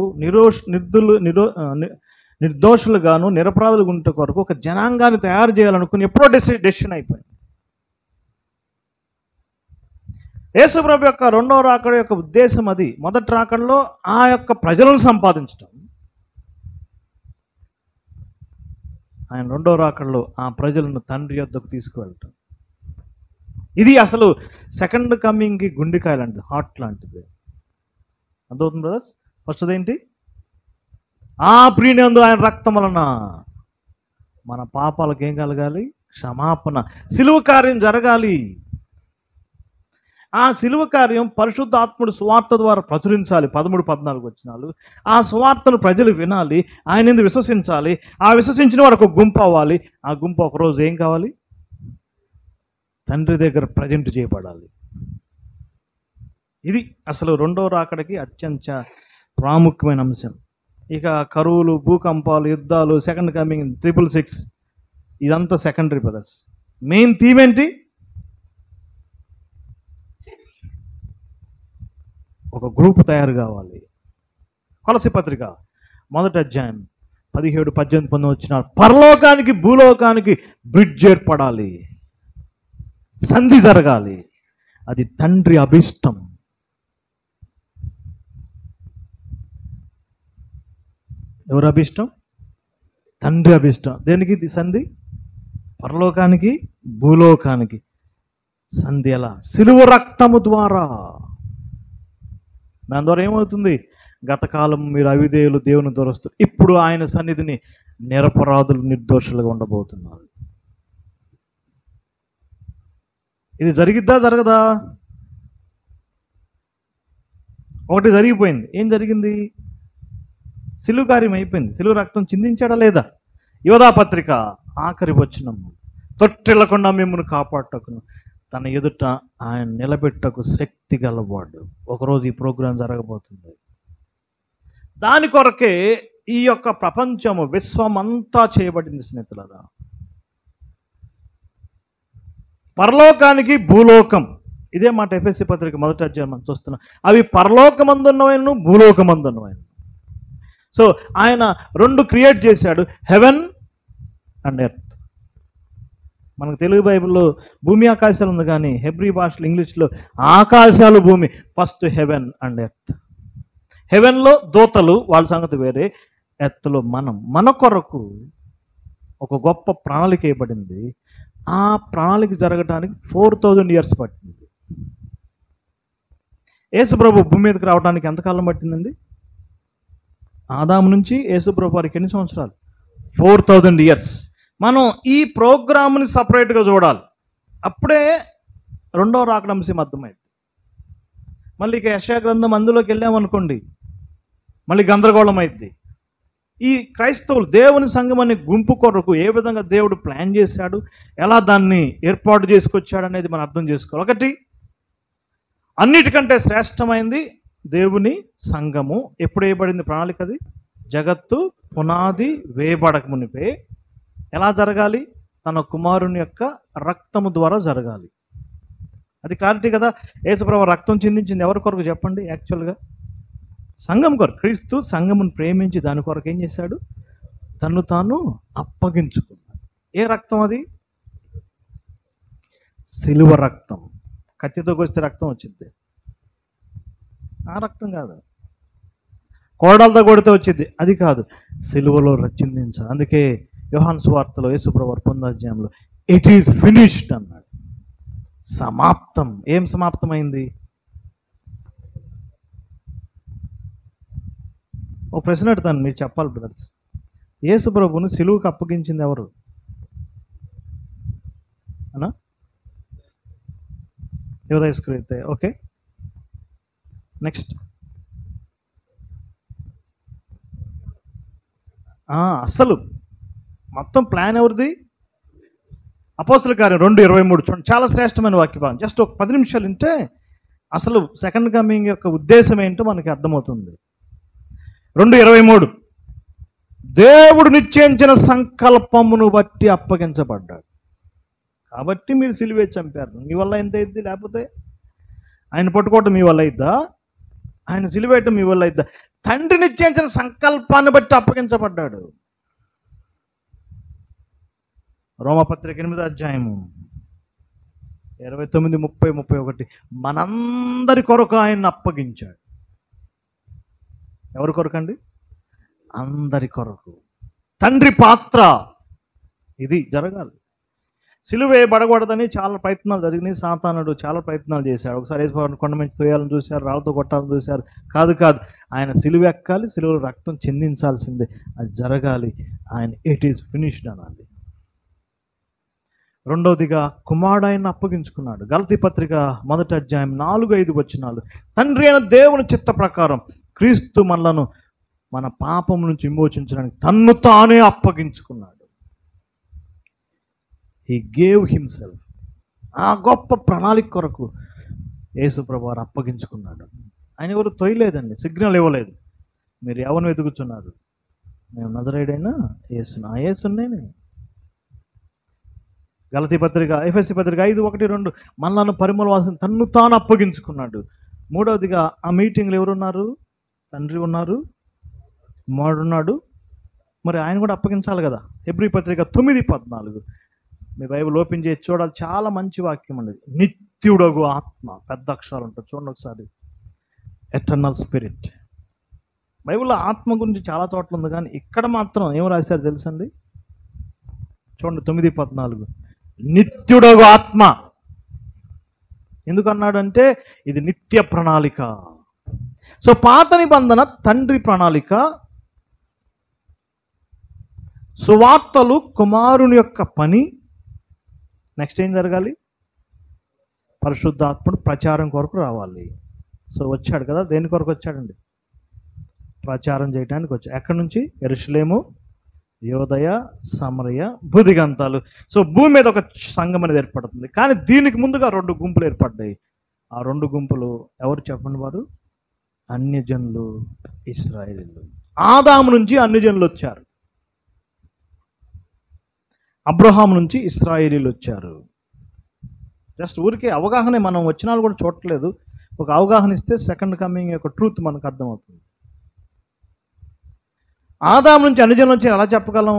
నిర్దోషులుగాను నిరపరాధులుగా ఉండటం కొరకు ఒక జనాంగాన్ని తయారు చేయాలనుకుని ఎప్పుడో డెసిషన్ అయిపోయింది. యేసుప్రభు యొక్క 2వ రాకడ యొక్క ఉద్దేశం అది. మొదటి రాకడలో ఆ యొక్క ప్రజలను సంపాదించడం, ఆయన 2వ రాకడలో ఆ ప్రజలను తండ్రి యొద్దకు తీసుకువెళ్ళటం. ఇది అసలు సెకండ్ కమింగ్కి గుండెకాయ లాంటిది, హార్ట్ లాంటిది. అర్థమవుతుంది బ్రదర్స్? ఫస్ట్ ఏంటి? ఆ ప్రియనందు ఆయన రక్తం వలన మన పాపాలకు ఏం కలగాలి? క్షమాపణ. సిలువ కార్యం జరగాలి. ఆ సిలువ కార్యం పరిశుద్ధాత్ముడు సువార్త ద్వారా ప్రచురించాలి. 13, 14 వచనాలు. ఆ సువార్తను ప్రజలు వినాలి, ఆయన ఎందుకు విశ్వసించాలి. ఆ విశ్వసించిన వారు ఒక గుంపు అవ్వాలి. ఆ గుంపు ఒకరోజు ఏం కావాలి? తండ్రి దగ్గర ప్రజెంట్ చేయబడాలి. ఇది అసలు 2వ రాకడకి అత్యంత ప్రాముఖ్యమైన అంశం. ఇక కరువులు, భూకంపాలు, యుద్ధాలు, సెకండ్ కమింగ్, 666 ఇదంతా సెకండరీ బ్రదర్స్. మెయిన్ థీమ్ ఏంటి? ఒక గ్రూప్ తయారు కావాలి. కొలస్సీ పత్రిక 1వ అధ్యాయం 17, 18, 19 వచ్చిన పరలోకానికి భూలోకానికి బ్రిడ్జ్ ఏర్పడాలి, సంధి జరగాలి. అది తండ్రి అభిష్టం. ఎవరు అభిష్టం? తండ్రి అభిష్టం. దేనికి ఇది సంధి? పరలోకానికి భూలోకానికి సంధి. ఎలా? సిలువ రక్తము ద్వారా. దాని ద్వారా ఏమవుతుంది? గతకాలం మీరు అవిధేయులు, దేవుని దొరస్తారు, ఇప్పుడు ఆయన సన్నిధిని నిరపరాధులు, నిర్దోషులుగా ఉండబోతున్నారు. ఇది జరిగిద్దా జరగదా? ఒకటి జరిగిపోయింది. ఏం జరిగింది? సిలువ కార్యం అయిపోయింది. సిలువ రక్తం చిందించాడా లేదా? యోధా పత్రిక ఆఖరి వచనం, తొట్టిల్లకుండా మిమ్మల్ని కాపాడటకును తన ఎదుట ఆయన నిలబెట్టకు శక్తి గలవాడు. ఒకరోజు ఈ ప్రోగ్రాం జరగబోతుంది. దాని కొరకే ఈ యొక్క ప్రపంచము, విశ్వమంతా చేయబడింది స్నేహితులారా. పరలోకానికి భూలోకం, ఇదే మాట ఎఫెసీ పత్రిక 1వ అధ్యాయం మనం చూస్తున్నాం. అవి పరలోకమందున్నవైనను భూలోకమందున్నవైన. సో ఆయన 2 క్రియేట్ చేశాడు, హెవెన్ అండ్ ఎర్త్. మనకు తెలుగు బైబిల్లో భూమి ఆకాశాలు ఉంది, కానీ హెబ్రీ భాషలో, ఇంగ్లీష్లో ఆకాశాలు భూమి. First heaven and earth. హెవెన్లో దూతలు, వాళ్ళ సంగతి వేరే. ఎర్త్లో మన కొరకు ఒక గొప్ప ప్రణాళిక వేయబడింది. ఆ ప్రణాళిక జరగడానికి 4000 years పట్టింది. యేసుప్రభు భూమి మీదకి రావడానికి ఎంతకాలం పట్టిందండి? ఆదాము నుంచి యేసుప్రభు వారికి ఎన్ని సంవత్సరాలు? 4000 years. మనం ఈ ప్రోగ్రామ్ని సపరేట్గా చూడాలి. అప్పుడే 2వ రాకడ అంశం అర్థమైంది. మళ్ళీ ఇక యెషయా గ్రంథం అందులోకి వెళ్ళామనుకోండి, మళ్ళీ గందరగోళం అయింది. ఈ క్రైస్తవులు దేవుని సంఘం అనే గుంపు కొరకు ఏ విధంగా దేవుడు ప్లాన్ చేశాడు, ఎలా దాన్ని ఏర్పాటు చేసుకొచ్చాడు అనేది మనం అర్థం చేసుకోవాలి. ఒకటి, అన్నిటికంటే శ్రేష్టమైంది దేవుని సంఘము. ఎప్పుడు వేయబడింది ప్రణాళిక? అది జగత్తు పునాది వేయబడక మునిపే ఎలా జరగాలి? తన కుమారుని యొక్క రక్తము ద్వారా జరగాలి. అది క్లారిటీ కదా. యేసుప్రభువు రక్తం చిందించింది ఎవరి కొరకు చెప్పండి? యాక్చువల్గా సంఘం కొరకు. క్రీస్తు సంఘమును ప్రేమించి దాని కొరకు ఏం చేశాడు? తన్ను తాను అప్పగించుకున్నాడు. ఏ రక్తం అది? సిలువ రక్తం. కత్తితో కొస్తే రక్తం వచ్చింది, ఆ రక్తం కాదు. కోడలతో కొడితే వచ్చింది, అది కాదు. సిలువలో చిందించాలి. అందుకే యోహాను సువార్తలో యేసుప్రభువు 9వ అధ్యాయంలో ఇట్ ఈస్ ఫినిష్డ్ అన్నాడు. సమాప్తం. ఏం సమాప్తమైంది? ఓ ప్రశ్న అడుగుతాను, మీరు చెప్పాలి బ్రదర్స్. యేసుప్రభువును సిలువకు అప్పగించింది ఎవరు అన్నా? యూదాయిస్కరియోతే. Okay, next. అసలు మొత్తం ప్లాన్ ఎవరిది? అపోస్తలుల కార్యం 2:23 చూడండి, చాలా శ్రేష్టమైన వాక్యభాగం. జస్ట్ ఒక 10 నిమిషాలు వింటే అసలు సెకండ్ కమింగ్ యొక్క ఉద్దేశం ఏంటో మనకి అర్థమవుతుంది. 2:23 దేవుడు నిశ్చయించిన సంకల్పమును బట్టి అప్పగించబడ్డాడు. కాబట్టి మీరు సిలువే చంపారు. మీ వల్ల ఎంత అయింది? లేకపోతే ఆయన పట్టుకోవటం మీ వల్ల అయిద్దా? ఆయన సిలువేయటం మీ వల్ల అయిద్దా? తండ్రి నిశ్చయించిన సంకల్పాన్ని బట్టి అప్పగించబడ్డాడు. రోమపత్రిక 8వ అధ్యాయము 29, 30, 31 మనందరి కొరకు ఆయన్ని అప్పగించాడు. ఎవరి కొరకు అండి? అందరి కొరకు. తండ్రి పాత్ర ఇది జరగాలి. సిలువ వేయబడకూడదని చాలా ప్రయత్నాలు జరిగినాయి. సాతానుడు చాలా ప్రయత్నాలు చేశాడు. ఒకసారి కొండ నుంచి తోయాలని చూశారు, రాళ్ళతో కొట్టాలని చూశారు. కాదు, ఆయన సిలువ ఎక్కాలి, సిలువలో రక్తం చెందించాల్సిందే, అది జరగాలి. ఆయన ఇట్ ఈస్ ఫినిష్డ్ అనాలి. రెండవదిగా కుమారుడు ఆయన అప్పగించుకున్నాడు. గలతీ పత్రిక 1వ అధ్యాయం 4-5 వచనాలు. తండ్రి అయిన దేవుని చిత్త ప్రకారం క్రీస్తు మనలను మన పాపం నుంచి విమోచించడానికి తన్ను తానే అప్పగించుకున్నాడు. He gave himself. ఆ గొప్ప ప్రణాళిక కొరకు యేసుప్రభువు వారు అప్పగించుకున్నాడు. ఆయన ఎవరు తొయ్యలేదండి, సిగ్నల్ ఇవ్వలేదు. మీరు ఎవరిని వెతుకుతున్నారు? మేము నజరేయుడైన యేసును, ఆ యేసునేనే. గలతీ పత్రిక, ఎఫెసీ పత్రిక 5:1-2 మనలను పరిమళ వాసన తన్ను తాను అప్పగించుకున్నాడు. మూడవదిగా ఆ మీటింగ్లో ఎవరున్నారు? తండ్రి ఉన్నారు, కుమారుడు ఉన్నాడు, మరి ఆయన కూడా అప్పగించాలి కదా. హెబ్రీ పత్రిక 9:14 మీ బైబిల్ ఓపెన్ చేసి చూడాలి, చాలా మంచి వాక్యం అండి. నిత్యుడగు ఆత్మ, పెద్ద అక్షరాలు ఉంటుంది చూడండి ఒకసారి. Eternal spirit. బైబిల్లో ఆత్మ గురించి చాలా చోట్ల ఉంది, కానీ ఇక్కడ మాత్రం ఏం రాశారు తెలుసండి? చూడండి 9:14 నిత్యుడగు ఆత్మ. ఎందుకన్నాడంటే ఇది నిత్య ప్రణాళిక. సో పాత నిబంధన తండ్రి ప్రణాళిక, సువార్తలు కుమారుని యొక్క పని. నెక్స్ట్ ఏం జరగాలి? పరిశుద్ధాత్ముడు ప్రచారం కొరకు రావాలి. సో వచ్చాడు కదా, దేని కొరకు వచ్చాడండి? ప్రచారం చేయడానికి వచ్చాడు. ఎక్కడి నుంచి? యెరూషలేము, యోదయ, సమరయ, భూదిగంతాలు. సో భూమి మీద ఒక సంఘం అనేది ఏర్పడుతుంది. కానీ దీనికి ముందుగా 2 గుంపులు ఏర్పడ్డాయి. ఆ 2 గుంపులు ఎవరు చెప్పండి? వారు అన్యజనులు, ఇశ్రాయేలీయులు. ఆదాము నుంచి అన్యజనులు వచ్చారు, అబ్రహాం నుంచి ఇశ్రాయేలీయులు వచ్చారు. జస్ట్ ఊరికే అవగాహన, మనం వచనాలు కూడా చూడట్లేదు. ఒక అవగాహన ఇస్తే సెకండ్ కమింగ్ యొక్క ట్రూత్ మనకు అర్థమవుతుంది. ఆదాము నుంచి అన్యజనులు వచ్చి ఎలా చెప్పగలం?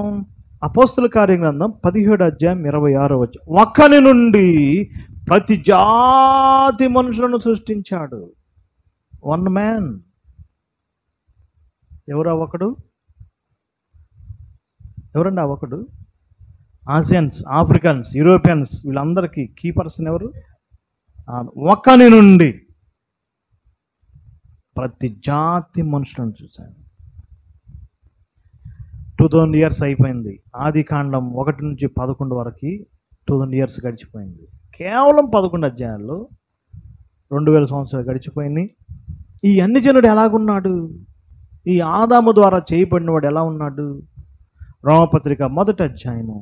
అపోస్తలుల కార్యం గ్రంథం 17వ అధ్యాయం 26వ వచనం. ఒకని నుండి ప్రతి జాతి మనుషులను సృష్టించాడు. 1 మ్యాన్. ఎవరు ఒకడు? ఎవరండి ఆ ఒకడు? ఆసియన్స్, ఆఫ్రికన్స్, యూరోపియన్స్, వీళ్ళందరికీ కీ పర్సన్ ఎవరు? ఒకని నుండి ప్రతి జాతి మనుషులను చూశాను. 2000 years అయిపోయింది. ఆది కాండం 1 నుంచి 11 వరకు 2000 years గడిచిపోయింది. కేవలం 11 అధ్యాయాల్లో 2000 సంవత్సరాలు గడిచిపోయింది. ఈ అన్ని జనుడు ఎలాగున్నాడు? ఈ ఆదాము ద్వారా చేయబడినవాడు ఎలా ఉన్నాడు? రోమపత్రిక 1వ అధ్యాయము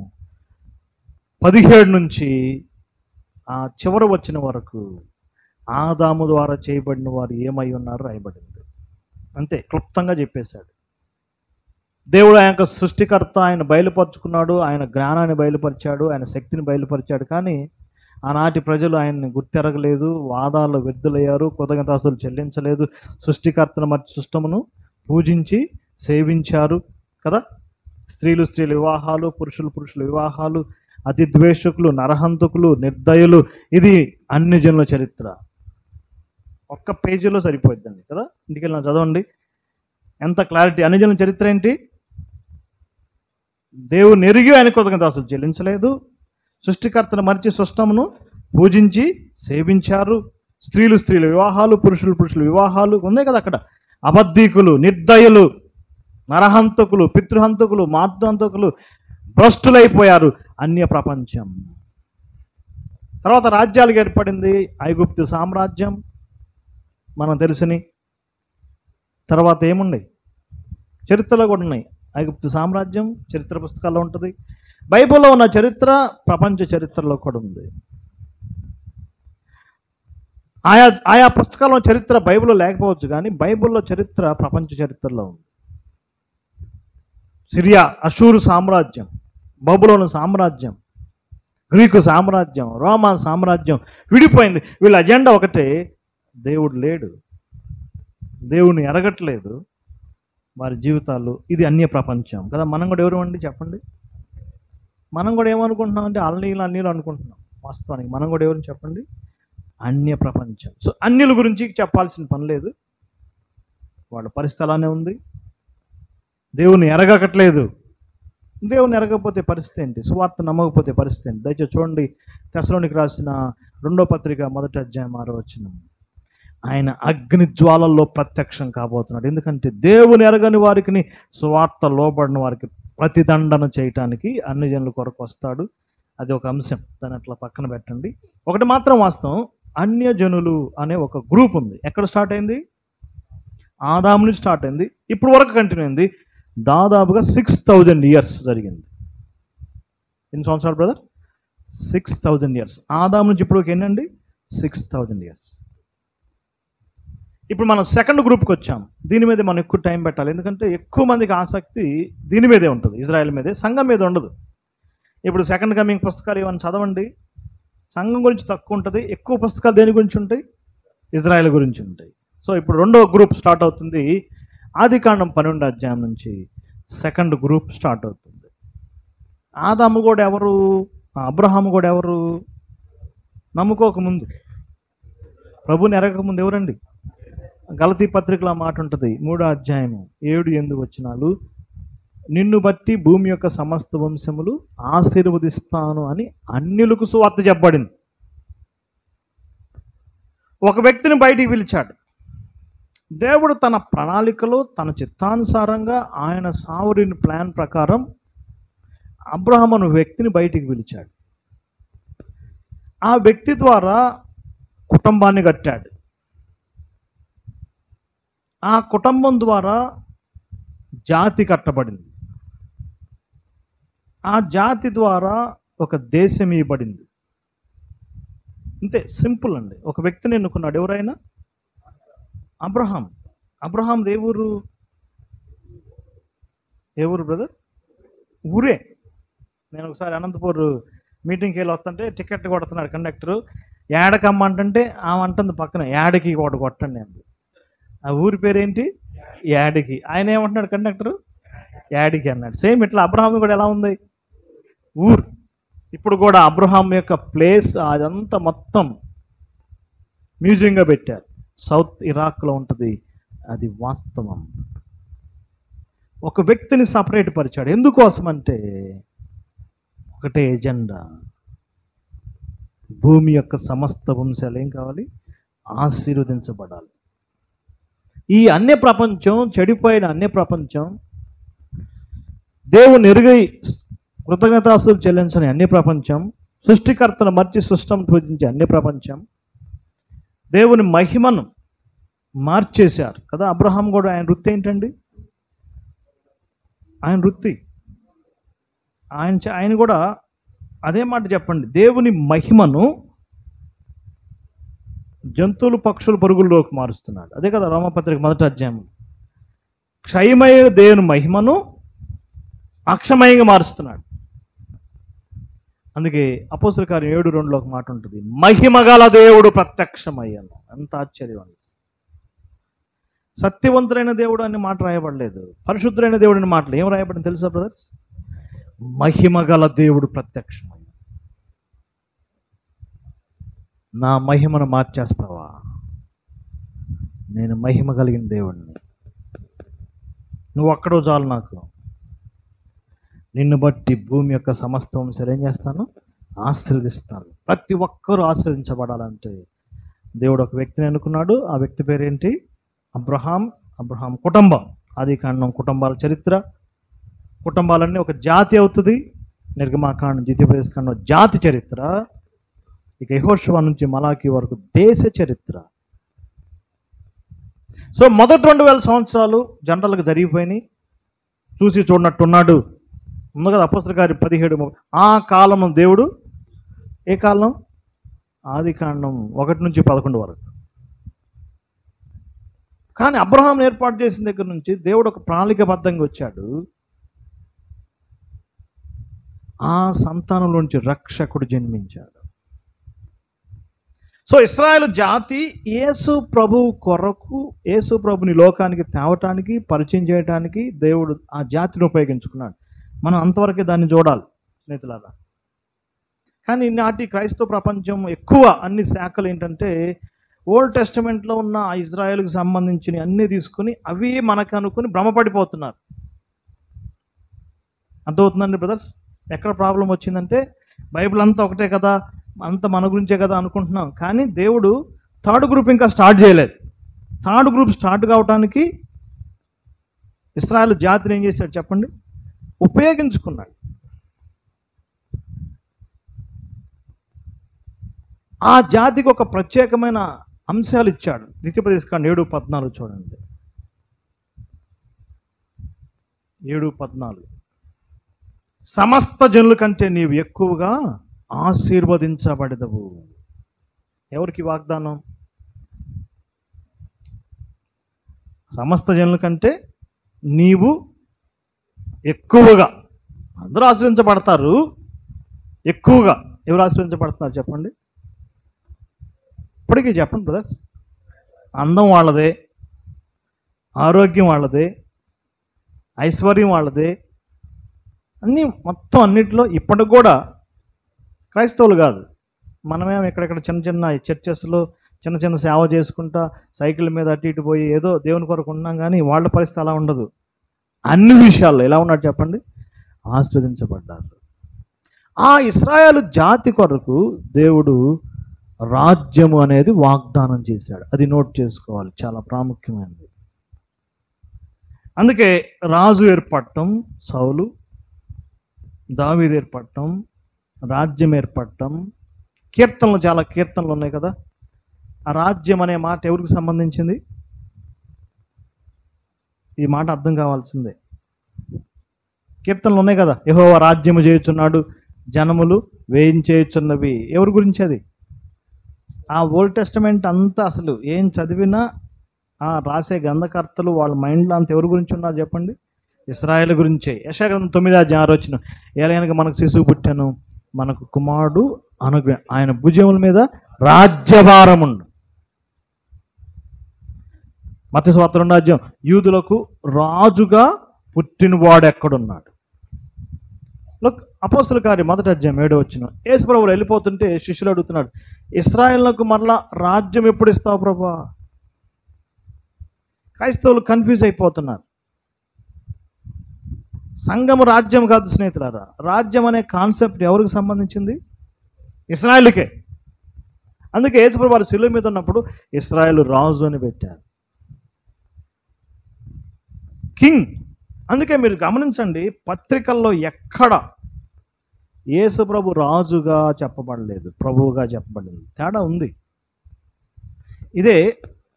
17 నుంచి ఆ చివరి వచ్చిన వరకు ఆదాము ద్వారా చేయబడిన వారు ఏమై ఉన్నారు రాయబడింది. అంతే, క్లుప్తంగా చెప్పేశాడు. దేవుడు ఆయన యొక్క సృష్టికర్త, ఆయన బయలుపరుచుకున్నాడు, ఆయన జ్ఞానాన్ని బయలుపరిచాడు, ఆయన శక్తిని బయలుపరిచాడు. కానీ ఆనాటి ప్రజలు ఆయన్ని గుర్తెరగలేదు, వాదాల్లో వ్యర్థులయ్యారు, కృతజ్ఞతాస్తుతులు చెల్లించలేదు, సృష్టికర్తను మర్చి సృష్టమును పూజించి సేవించారు కదా. స్త్రీలు వివాహాలు, పురుషులు వివాహాలు, అతి ద్వేషకులు, నరహంతకులు, నిర్దయులు. ఇది అన్ని జనుల చరిత్ర. ఒక్క పేజీలో సరిపోద్దండి కదా. ఇంటికి వెళ్ళిన చదవండి, ఎంత క్లారిటీ. అన్ని జనుల చరిత్ర ఏంటి? దేవుని ఎరిగి ఆయన కృతజ్ఞతాస్తుతులు చెల్లించలేదు, సృష్టికర్తను మరిచి సృష్టమును పూజించి సేవించారు. స్త్రీలు వివాహాలు, పురుషులు వివాహాలు ఉన్నాయి కదా అక్కడ. అబద్ధీకులు, నిర్దయులు, నరహంతకులు, పితృహంతకులు, మాతృహంతకులు, భ్రష్టులైపోయారు అన్య ప్రపంచం. తర్వాత రాజ్యాలకు ఏర్పడింది. ఐగుప్తు సామ్రాజ్యం మనం తెలిసిని. తర్వాత ఏమున్నాయి? చరిత్రలో కూడా ఉన్నాయి. ఐగుప్తు సామ్రాజ్యం చరిత్ర పుస్తకాల్లో ఉంటుంది. బైబిల్లో ఉన్న చరిత్ర ప్రపంచ చరిత్రలో కూడా ఉంది. ఆయా పుస్తకాల్లో చరిత్ర బైబిల్లో లేకపోవచ్చు, కానీ బైబిల్లో చరిత్ర ప్రపంచ చరిత్రలో ఉంది. సిరియా, అషూరు సామ్రాజ్యం, బబులోను సామ్రాజ్యం, గ్రీకు సామ్రాజ్యం, రోమా సామ్రాజ్యం విడిపోయింది. వీళ్ళ అజెండా ఒకటే, దేవుడు లేడు, దేవుని ఎరగట్లేదు వారి జీవితాలు. ఇది అన్య ప్రపంచం కదా. మనం కూడా ఎవరు అండి చెప్పండి? మనం కూడా ఏమనుకుంటున్నాం అంటే అన్నీలు అనుకుంటున్నాం. వాస్తవానికి మనం కూడా ఎవరు చెప్పండి? అన్య ప్రపంచం. సో అన్యుల గురించి చెప్పాల్సిన పని లేదు, వాళ్ళ పరిస్థితి అలానే ఉంది. దేవుని ఎరగట్లేదు. దేవుని ఎరగకపోతే పరిస్థితి ఏంటి? సువార్త నమ్మకపోతే పరిస్థితి ఏంటి? దయచేసి చూడండి, తెస్సలోనికి రాసిన 2వ పత్రిక 1వ అధ్యాయం 6వ వచనం. ఆయన అగ్ని జ్వాలల్లో ప్రత్యక్షం కాబోతున్నాడు. ఎందుకంటే దేవుని ఎరగని వారికి, సువార్త లోబడిన వారికి ప్రతిదండన చేయటానికి అన్ని జనుల కొరకు వస్తాడు. అది ఒక అంశం, దాన్ని అట్లా పక్కన పెట్టండి. ఒకటి మాత్రం వాస్తవం, అన్య జనులు అనే ఒక గ్రూప్ ఉంది. ఎక్కడ స్టార్ట్ అయింది? ఆదాము నుంచి స్టార్ట్ అయింది, ఇప్పుడు వరకు కంటిన్యూ అయింది. దాదాపుగా 6000 years జరిగింది. ఎన్ని సంవత్సరాలు బ్రదర్? 6000 years. ఆదాము నుంచి ఇప్పుడు ఎన్నండి? 6000 years. ఇప్పుడు మనం సెకండ్ గ్రూప్కి వచ్చాం. దీని మీద మనం ఎక్కువ టైం పెట్టాలి, ఎందుకంటే ఎక్కువ మందికి ఆసక్తి దీని మీదే ఉంటుంది, ఇజ్రాయెల్ మీదే, సంఘం మీద ఉండదు. ఇప్పుడు సెకండ్ కమింగ్ పుస్తకాలు ఏమైనా చదవండి, సంఘం గురించి తక్కువ ఉంటుంది, ఎక్కువ పుస్తకాలు దేని గురించి ఉంటాయి? ఇజ్రాయెల్ గురించి ఉంటాయి. సో ఇప్పుడు రెండో గ్రూప్ స్టార్ట్ అవుతుంది. ఆదికాండం 12వ అధ్యాయం నుంచి సెకండ్ గ్రూప్ స్టార్ట్ అవుతుంది. ఆదాము కూడా ఎవరు? అబ్రహాము కూడా ఎవరు? నమ్ముకోకముందు, ప్రభుని ఎరగకముందు ఎవరండి? గలతీ పత్రికలో మాట ఉంటుంది, 3వ అధ్యాయము 7-8 వచనాలు. నిన్ను బట్టి భూమి యొక్క సమస్త వంశములు ఆశీర్వదిస్తాను అని అన్యులకు సువార్త చెప్పబడింది. ఒక వ్యక్తిని బయటికి పిలిచాడు దేవుడు. తన ప్రణాళికలో, తన చిత్తానుసారంగా, ఆయన సావరిన్ ప్లాన్ ప్రకారం అబ్రహాము అనే వ్యక్తిని బయటికి పిలిచాడు. ఆ వ్యక్తి ద్వారా కుటుంబాన్ని కట్టాడు. ఆ కుటుంబం ద్వారా జాతి కట్టబడింది. ఆ జాతి ద్వారా ఒక దేశం ఇవ్వబడింది. అంతే, సింపుల్ అండి. ఒక వ్యక్తిని ఎన్నుకున్నాడు. ఎవరైనా? అబ్రహాం దేవురు బ్రదర్? ఊరే. నేను ఒకసారి అనంతపూర్ మీటింగ్కి వెళ్ళి వస్తుంటే టికెట్ కొడుతున్నాడు కండక్టరు. యాడకమ్మంటే ఆమె అంటుంది పక్కన, యాడికి ఒకటి కొట్టండి అంది. ఆ ఊరి పేరేంటి? యాడికి. ఆయన ఏమంటున్నాడు కండక్టరు? యాడికి అన్నాడు. సేమ్ ఇట్లా అబ్రహాం కూడా ఎలా ఉంది? ఊరు. ఇప్పుడు కూడా అబ్రహాం యొక్క ప్లేస్ అదంతా మొత్తం మ్యూజియంగా పెట్టారు. సౌత్ ఇరాక్లో ఉంటుంది. అది వాస్తవం. ఒక వ్యక్తిని సపరేట్ పరిచాడు. ఎందుకోసం అంటే ఒకటే ఎజెండా. భూమి యొక్క సమస్త వంశాలు ఏం కావాలి? ఆశీర్వదించబడాలి. ఈ అన్య ప్రపంచం, చెడిపోయిన అన్య ప్రపంచం, దేవుని ఎరుగై కృతజ్ఞతాస్తుతులు చెల్లించని అన్య ప్రపంచం, సృష్టికర్తను మర్చి సృష్టం పూజించే అన్య ప్రపంచం, దేవుని మహిమను మార్చేశారు కదా. అబ్రహాం కూడా ఆయన వృత్తి ఏంటండి? ఆయన వృత్తి ఆయన కూడా అదే మాట చెప్పండి. దేవుని మహిమను జంతువులు, పక్షులు, పరుగుల్లోకి మారుస్తున్నాడు. అదే కదా రోమపత్రిక 1వ అధ్యాయం. క్షయమయ దేవుని మహిమను అక్షమయంగా మారుస్తున్నాడు. అందుకే అపోస్తలుల కార్యం 7:2 ఒక మాట ఉంటుంది, మహిమగల దేవుడు ప్రత్యక్షమయ్యాను. ఎంత ఆశ్చర్యం అండి. సత్యవంతుడైన దేవుడు అనే మాట రాయబడలేదు, పరిశుద్ధుడైన దేవుడు అనే మాటలు ఏం రాయబడింది తెలుసా బ్రదర్స్? మహిమగల దేవుడు ప్రత్యక్షమయ్యాను. నా మహిమను మార్చేస్తావా? నేను మహిమ కలిగిన దేవుడిని, నువ్వు అక్కడో చాలు. నాకు నిన్ను బట్టి భూమి యొక్క సమస్తం ఏం చేస్తాను? ఆశీర్వదిస్తాను. ప్రతి ఒక్కరూ ఆశీర్వదించబడాలంటే దేవుడు ఒక వ్యక్తిని ఎన్నుకున్నాడు. ఆ వ్యక్తి పేరేంటి? అబ్రహాం. అబ్రహాం కుటుంబం, ఆదికాండం కుటుంబాల చరిత్ర. కుటుంబాలన్నీ ఒక జాతి అవుతుంది. నిర్గమాకాండం, ద్వితీయోపదేశకాండం జాతి చరిత్ర. ఇక యెహోషువ నుంచి మలాకీ వరకు దేశ చరిత్ర. సో మొదటి 2000 సంవత్సరాలు జనరల్గా జరిగిపోయినాయి. చూసి చూడనట్టున్నాడు. ఉంది కదా అపోస్తలుల కార్యం 17:30. ఆ కాలం దేవుడు, ఏ కాలం? ఆదికాండం 1 నుంచి 11 వరకు. కానీ అబ్రహాం ఏర్పాటు చేసిన దగ్గర నుంచి దేవుడు ఒక ప్రణాళికబద్ధంగా వచ్చాడు. ఆ సంతానంలో నుంచి రక్షకుడు జన్మించాడు. సో ఇశ్రాయేలు జాతి యేసు ప్రభు కొరకు, యేసు ప్రభుని లోకానికి తేవటానికి, పరిచయం చేయడానికి దేవుడు ఆ జాతిని ఉపయోగించుకున్నాడు. మనం అంతవరకే దాన్ని చూడాలి స్నేహితులారా. కానీ నాటి క్రైస్తవ ప్రపంచం ఎక్కువ అన్ని శాఖలు ఏంటంటే ఓల్డ్ టెస్టమెంట్లో ఉన్న ఆ ఇజ్రాయేల్కి సంబంధించిన అన్నీ తీసుకుని అవి మనకు అనుకుని భ్రమపడిపోతున్నారు. అర్థమవుతుందండి బ్రదర్స్? ఎక్కడ ప్రాబ్లం వచ్చిందంటే బైబిల్ అంతా ఒకటే కదా, అంత మన గురించే కదా అనుకుంటున్నాం. కానీ దేవుడు థర్డ్ గ్రూప్ ఇంకా స్టార్ట్ చేయలేదు. థర్డ్ గ్రూప్ స్టార్ట్ కావడానికి ఇశ్రాయేలు జాతిని ఏం చేశాడు చెప్పండి? ఉపయోగించుకున్నాడు. ఆ జాతికి ఒక ప్రత్యేకమైన అంశాలు ఇచ్చాడు. ద్వితీయోపదేశకాండం 7:14 చూడండి. 7:14 సమస్త జనుల కంటే నీవు ఎక్కువగా ఆశీర్వదించబడదవు. ఎవరికి వాగ్దానం? సమస్త జనుల కంటే నీవు ఎక్కువగా. అందరూ ఆశీర్వదించబడతారు. ఎక్కువగా ఎవరు ఆశీర్వదించబడుతున్నారు చెప్పండి? ఇప్పటికీ చెప్పండి బ్రదర్స్. అందం వాళ్ళదే, ఆరోగ్యం వాళ్ళదే, ఐశ్వర్యం వాళ్ళదే, అన్నీ మొత్తం అన్నిటిలో ఇప్పటికి కూడా క్రైస్తవులు కాదు. మనమేమో ఇక్కడెక్కడ చిన్న చిన్న చర్చెస్లో చిన్న చిన్న సేవ చేసుకుంటా సైకిల్ మీద అటు ఇటు పోయి ఏదో దేవుని కొరకు ఉన్నాం. కానీ వాళ్ళ పరిస్థితి అలా ఉండదు. అన్ని విషయాల్లో ఎలా ఉన్నాడు చెప్పండి? ఆశీర్వదించబడ్డారు. ఆ ఇశ్రాయేలు జాతి కొరకు దేవుడు రాజ్యము అనేది వాగ్దానం చేశాడు. అది నోట్ చేసుకోవాలి, చాలా ప్రాముఖ్యమైనది. అందుకే రాజు ఏర్పడటం, సౌలు, దావీదు ఏర్పడటం, రాజ్యం ఏర్పడటం, కీర్తనలు, చాలా కీర్తనలు ఉన్నాయి కదా. ఆ రాజ్యం అనే మాట ఎవరికి సంబంధించింది? ఈ మాట అర్థం కావాల్సిందే. కీర్తనలు ఉన్నాయి కదా, యెహోవా రాజ్యము చేయుచున్నాడు, జనములు వేయించేయుచున్నవి. ఎవరి గురించి అది? ఆ ఓల్డ్ టెస్టమెంట్ అంతా అసలు ఏం చదివినా ఆ రాసే గ్రంథకర్తలు వాళ్ళ మైండ్లో అంత ఎవరి గురించి ఉన్నారు చెప్పండి? ఇశ్రాయేలు గురించే. యెషయా గ్రంథం 9:6 ఏలయనగా మనకు శిశువు పుట్టాను, మనకు కుమారుడు అనుగ్రహం, ఆయన భుజముల మీద రాజ్యభారముండు. మత్తయి సువార్త 2 యూదులకు రాజుగా పుట్టినవాడు ఎక్కడున్నాడు? అపోస్తలుల కార్యం 1:7 యేసు ప్రభువు వెళ్ళిపోతుంటే శిష్యులు అడుగుతున్నాడు, ఇశ్రాయేలుకు మరలా రాజ్యం ఎప్పుడు ఇస్తావు ప్రభువా? క్రైస్తవులు కన్ఫ్యూజ్ అయిపోతున్నారు. సంఘము రాజ్యం కాదు స్నేహితులారా. రాజ్యం అనే కాన్సెప్ట్ ఎవరికి సంబంధించింది? ఇశ్రాయేలుకే. అందుకే యేసు ప్రభువు వారు శిలువ మీద ఉన్నప్పుడు ఇశ్రాయేలు రాజు అని పెట్టారు, కింగ్. అందుకే మీరు గమనించండి, పత్రికల్లో ఎక్కడ యేసు ప్రభు రాజుగా చెప్పబడలేదు, ప్రభువుగా చెప్పబడింది. తేడా ఉంది. ఇదే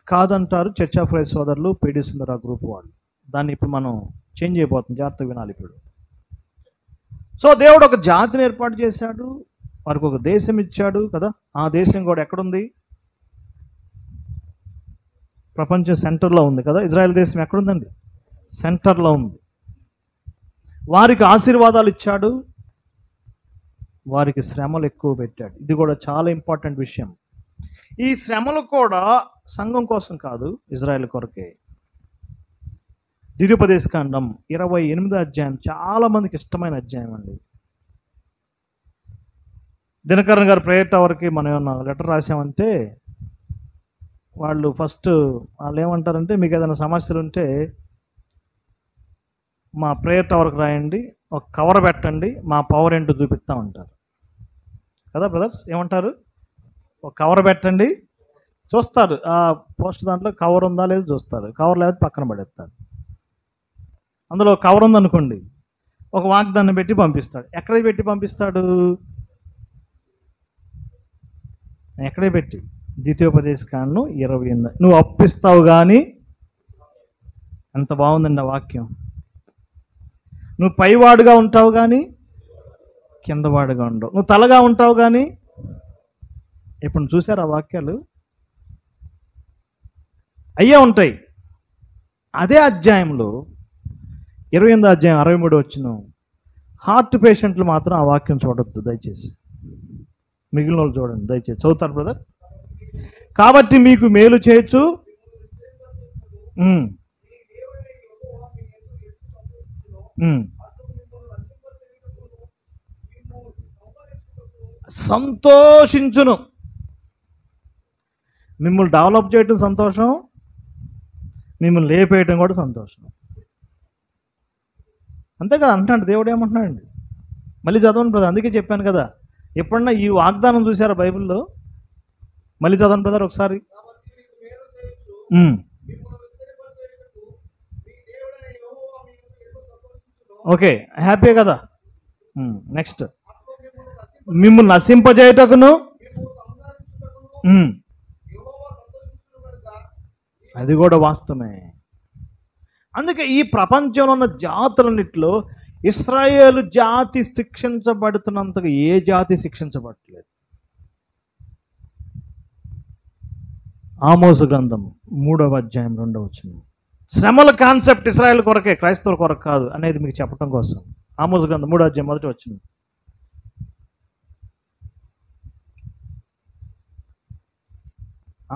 కాదంటారు చర్చ్ ఆఫ్ క్రైస్ట్ సోదరులు, పీడి సుందర గ్రూప్ వాళ్ళు. దాన్ని ఇప్పుడు మనం చేంజ్ అయిపోతుంది, జాగ్రత్తగా వినాలి ఇప్పుడు. సో దేవుడు ఒక జాతిని ఏర్పాటు చేశాడు, వారికి ఒక దేశం ఇచ్చాడు కదా. ఆ దేశం కూడా ఎక్కడుంది? ప్రపంచం సెంటర్లో ఉంది కదా. ఇజ్రాయెల్ దేశం ఎక్కడుందండి? సెంటర్లో ఉంది. వారికి ఆశీర్వాదాలు ఇచ్చాడు, వారికి శ్రమలు ఎక్కువ పెట్టాడు. ఇది కూడా చాలా ఇంపార్టెంట్ విషయం. ఈ శ్రమలు కూడా సంఘం కోసం కాదు, ఇజ్రాయెల్ కొరకే. ద్వితీయోపదేశకాండం 28వ అధ్యాయం చాలా మందికి ఇష్టమైన అధ్యాయం అండి. దినకరన్ గారు ప్రేయర్ టవర్కి మనం ఏమన్నా లెటర్ రాసామంటే వాళ్ళు ఫస్ట్ వాళ్ళు ఏమంటారంటే, మీకు ఏదైనా సమస్యలు ఉంటే మా ప్రేయర్ టవర్కి రాయండి, ఒక కవర్ పెట్టండి, మా పవర్ ఏంటో చూపిస్తామంటారు కదా బ్రదర్స్. ఏమంటారు? ఒక కవర్ పెట్టండి, చూస్తారు ఆ పోస్ట్ దాంట్లో కవర్ ఉందా లేదు చూస్తారు. కవర్ లేకపోతే పక్కన పడేస్తారు. అందులో కవర్ ఉందనుకోండి, ఒక వాగ్దానం పెట్టి పంపిస్తాడు. ఎక్కడికి పెట్టి పంపిస్తాడు? ఎక్కడే పెట్టి? ద్వితీయోపదేశకాండం 28. నువ్వు అప్పిస్తావు కానీ, ఎంత బాగుందండి ఆ వాక్యం. నువ్వు పైవాడుగా ఉంటావు కానీ కిందవాడుగా ఉండవు, నువ్వు తలగా ఉంటావు కానీ. ఇప్పుడు చూసారు ఆ వాక్యాలు అయ్యే ఉంటాయి. అదే అధ్యాయంలో 28వ అధ్యాయం 63 వచ్చిన హార్ట్ పేషెంట్లు మాత్రం ఆ వాక్యం చూడొద్దు దయచేసి. మిగిలిన వాళ్ళు చూడండి దయచేసి. చదువుతారు బ్రదర్. కాబట్టి మీకు మేలు చేయొచ్చు, సంతోషించును. మిమ్మల్ని డెవలప్ చేయటం సంతోషం, మిమ్మల్ని లేపేయటం కూడా సంతోషం. అంతేకాదు అంటున్నాడు దేవుడు. ఏమంటున్నాడండి? మళ్ళీ చదవండి బ్రదర్. అందుకే చెప్పాను కదా, ఎప్పుడన్నా ఈ వాగ్దానం చూసారా బైబిల్లో? మళ్ళీ చదవండి బ్రదర్ ఒకసారి. ఓకే, హ్యాపీ కదా. నెక్స్ట్, మిమ్మల్ని నశింపజేయటకును. అది కూడా వాస్తవమే. అందుకే ఈ ప్రపంచంలో ఉన్న జాతులన్నిట్లో ఇశ్రాయేలు జాతి శిక్షించబడుతున్నంతగా ఏ జాతి శిక్షించబడట్లేదు. ఆమోసు గ్రంథం 3వ అధ్యాయం 2వ వచనం. శ్రమల కాన్సెప్ట్ ఇశ్రాయేల్ కొరకే, క్రైస్తవుల కొరకు కాదు అనేది మీకు చెప్పడం కోసం. ఆమోసు గ్రంథం 3వ అధ్యాయం 1వ వచనం.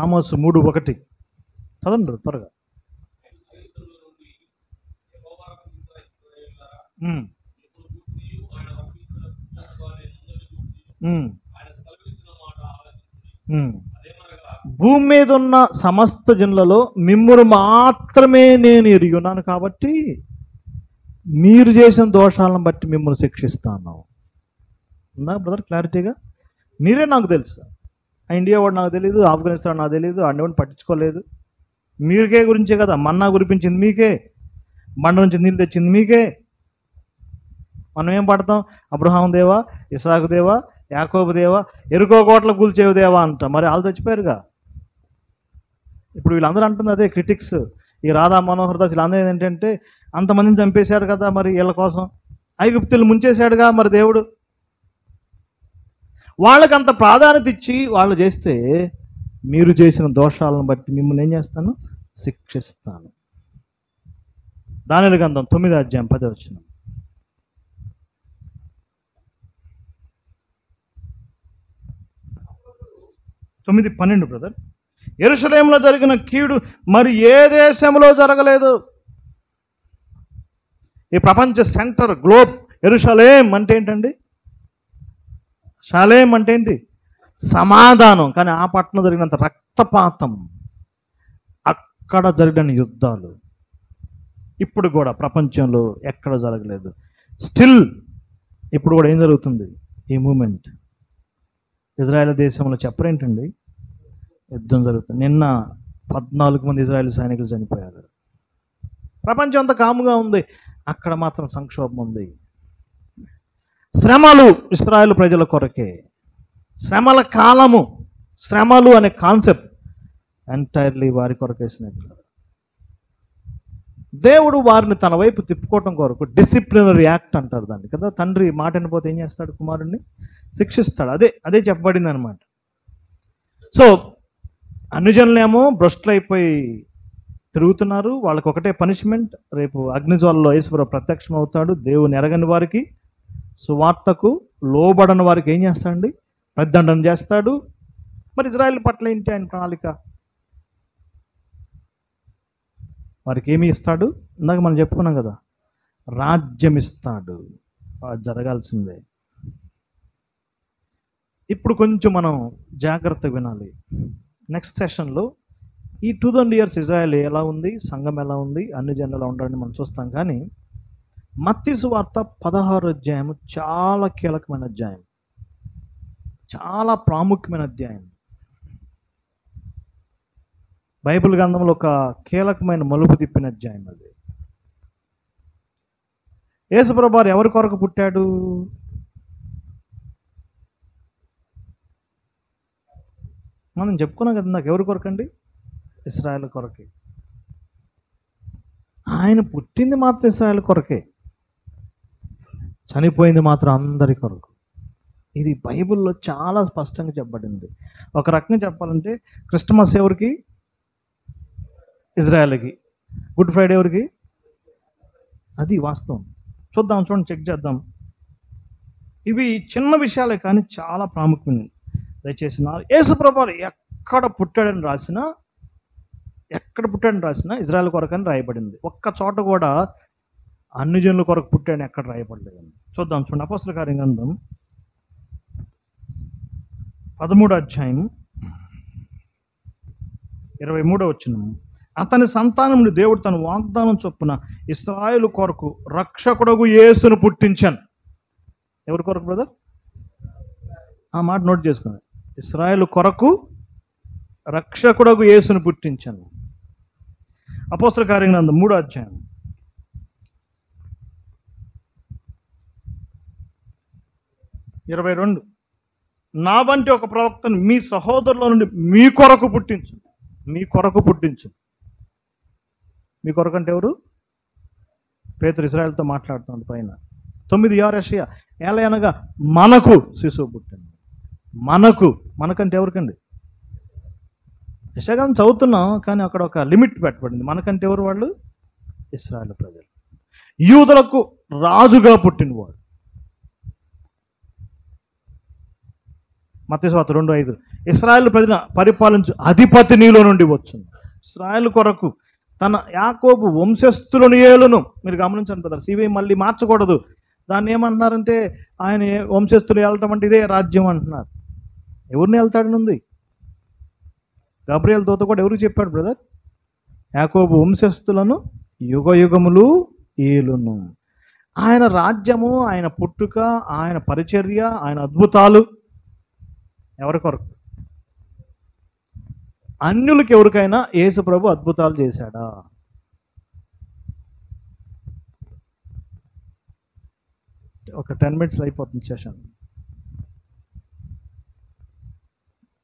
ఆమోసు 3:1 చదవండి త్వరగా. భూమి మీద ఉన్న సమస్త జనులలో మిమ్మును మాత్రమే నేను ఎరిగినాను, కాబట్టి మీరు చేసిన దోషాలను బట్టి మిమ్మల్ని శిక్షిస్తాను. ఉందా బ్రదర్ క్లారిటీగా? మీరే నాకు తెలుసు. ఇండియా వాడు నాకు తెలియదు, ఆఫ్ఘనిస్తాన్ నాకు తెలియదు, అన్ని పట్టించుకోలేదు. మీకే గురించే కదా మన్నా కురిపించింది మీకే, మండ నుంచి నీళ్ళు తెచ్చింది మీకే. మనం ఏం పడతాం? అబ్రహాం దేవా, ఇసాకు దేవా, యాకోబు దేవా, ఎరుకో కోట్ల కూల్చేవు దేవా అంట. మరి వాళ్ళు చచ్చిపోయారుగా. ఇప్పుడు వీళ్ళందరూ అంటుంది అదే క్రిటిక్స్. ఈ రాధా మనోహర్ దాస్ వీళ్ళందరూ ఏంటంటే, అంతమందిని చంపేశారు కదా మరి వీళ్ళ కోసం. ఐగుప్తులు ముంచేశాడుగా మరి దేవుడు. వాళ్ళకి అంత ప్రాధాన్యత ఇచ్చి వాళ్ళు చేస్తే, మీరు చేసిన దోషాలను బట్టి మిమ్మల్ని ఏం చేస్తాను? శిక్షిస్తాను. దానియేలు గ్రంథం 9వ అధ్యాయం 10వ వచనం. 9:12 బ్రదర్. యెరూషలేములో జరిగిన కీడు మరి ఏ దేశంలో జరగలేదు. ఈ ప్రపంచ సెంటర్ గ్లోబ్ యెరూషలేం అంటే ఏంటండి? షాలేం అంటే ఏంటి? సమాధానం. కానీ ఆ పట్టణం జరిగినంత రక్తపాతం, అక్కడ జరిగిన యుద్ధాలు ఇప్పుడు కూడా ప్రపంచంలో ఎక్కడ జరగలేదు. స్టిల్ ఇప్పుడు కూడా ఏం జరుగుతుంది? ఈ మూమెంట్ ఇజ్రాయెల్ దేశంలో చెప్పరేంటండి? యుద్ధం జరుగుతుంది. నిన్న 14 మంది ఇజ్రాయెల్ సైనికులు చనిపోయారు. ప్రపంచం అంతా కాముగా ఉంది, అక్కడ మాత్రం సంక్షోభం ఉంది. శ్రమలు ఇశ్రాయేలు ప్రజల కొరకే. శ్రమల కాలము, శ్రమలు అనే కాన్సెప్ట్ ఎంటైర్లీ వారి కొరకే స్నేహితులు. దేవుడు వారిని తన వైపు తిప్పుకోవటం కొరకు డిసిప్లినరీ యాక్ట్ అంటారు దాన్ని కదా. తండ్రి మాట వినకపోతే ఏం చేస్తాడు? కుమారుడిని శిక్షిస్తాడు. అదే చెప్పబడింది అనమాట. సో అన్యజనులేమో భ్రష్టులైపోయి తిరుగుతున్నారు. వాళ్ళకి ఒకటే పనిష్మెంట్, రేపు అగ్నిజ్వాలలో యేసుప్రభు ప్రత్యక్షం అవుతాడు. దేవుని ఎరగని వారికి, సువార్తకు లోబడని వారికి ఏం చేస్తాడండి? ప్రతిదండన చేస్తాడు. మరి ఇజ్రాయెల్ పట్ల ఏంటి ఆయన ప్రణాళిక? వారికి ఏమి ఇస్తాడు? ఇందాక మనం చెప్పుకున్నాం కదా, రాజ్యం ఇస్తాడు. అది జరగాల్సిందే. ఇప్పుడు కొంచెం మనం జాగ్రత్తగా వినాలి. నెక్స్ట్ సెషన్లో ఈ 2000 years ఇజ్రాయెల్ ఎలా ఉంది, సంఘం ఎలా ఉంది, అన్ని జనులు ఎలా ఉండాలని మనం చూస్తాం. కానీ మత్తయి సువార్త 16వ అధ్యాయం చాలా కీలకమైన అధ్యాయం, చాలా ప్రాముఖ్యమైన అధ్యాయం. బైబిల్ గ్రంథంలో ఒక కీలకమైన మలుపు తిప్పిన అధ్యాయం అది. యేసుప్రభు వారు ఎవరి కొరకు పుట్టాడు? మనం చెప్పుకున్నాం కదా నాకు, ఎవరి కొరకు అండి? ఇశ్రాయేలు కొరకే. ఆయన పుట్టింది మాత్రం ఇశ్రాయేలు కొరకే, చనిపోయింది మాత్రం అందరి కొరకు. ఇది బైబిల్లో చాలా స్పష్టంగా చెప్పబడింది. ఒక రకంగా చెప్పాలంటే క్రిస్టమస్ ఎవరికి? ఇజ్రాయెల్కి. గుడ్ ఫ్రైడే ఎవరికి? అది వాస్తవం. చూడండి, చెక్ చేద్దాం. ఇవి చిన్న విషయాలే కానీ చాలా ప్రాముఖ్యమైనవి. దయచేసి యేసుప్రభు ఎక్కడ పుట్టాడని రాసినా ఇజ్రాయెల్ కొరకు అని రాయబడింది. ఒక్క చోట కూడా అన్ని జనుల కొరకు పుట్టాడని ఎక్కడ రాయబడలేదండి. చూడండి, అపోస్తల కార్య గ్రంథం 13వ అధ్యాయం 23వ వచనం. అతని సంతానం నుండి దేవుడు తన వాగ్దానం చొప్పున ఇశ్రాయేలు కొరకు రక్షకుడగు యేసును పుట్టించాను. ఎవరి కొరకు బ్రదర్? ఆ మాట నోట్ చేసుకోండి. ఇశ్రాయేలు కొరకు రక్షకుడగు యేసును పుట్టించాను. అపోస్తల కార్య గ్రంథం 3వ అధ్యాయం 22. నా వంటి ఒక ప్రవక్తను మీ సహోదరుల నుండి మీ కొరకు పుట్టించు. మీ కొరకు అంటే ఎవరు? పేతురు ఇశ్రాయేలుతో మాట్లాడుతుంది పైన. 9:6 యెషయా, ఎలా అనగా మనకు శిశువు పుట్టింది. మనకంటే ఎవరికండి? యెషయా చదువుతున్నాం కానీ అక్కడ ఒక లిమిట్ పెట్టబడింది. మనకంటే ఎవరు? వాళ్ళు ఇశ్రాయేలు ప్రజలు, యూదులకు రాజుగా పుట్టినవాడు. మత్తయి సువార్త 2:5, ఇశ్రాయేలు ప్రజల పరిపాలించు అధిపతి నీలో నుండి వచ్చును. ఇశ్రాయేలు కొరకు తన యాకోబు వంశస్థులను ఏలును. మీరు గమనించండి బ్రదర్, సివి మళ్ళీ మార్చకూడదు. దాన్ని ఏమంటున్నారంటే ఆయన వంశస్థులు ఏలటం అంటే ఇదే రాజ్యం అంటున్నారు. ఎవరిని వెళ్తాడని ఉంది? గబ్రియల్ దూత కూడా ఎవరికి చెప్పాడు బ్రదర్? యాకోబు వంశస్థులను యుగ యుగములు ఏలును. ఆయన రాజ్యము, ఆయన పుట్టుక, ఆయన పరిచర్య, ఆయన అద్భుతాలు ఎవరి కొరకు? అన్యులకి ఎవరికైనా యేసు ప్రభు అద్భుతాలు చేశాడా? ఒక 10 minutes అయిపోతుంది సెషన్.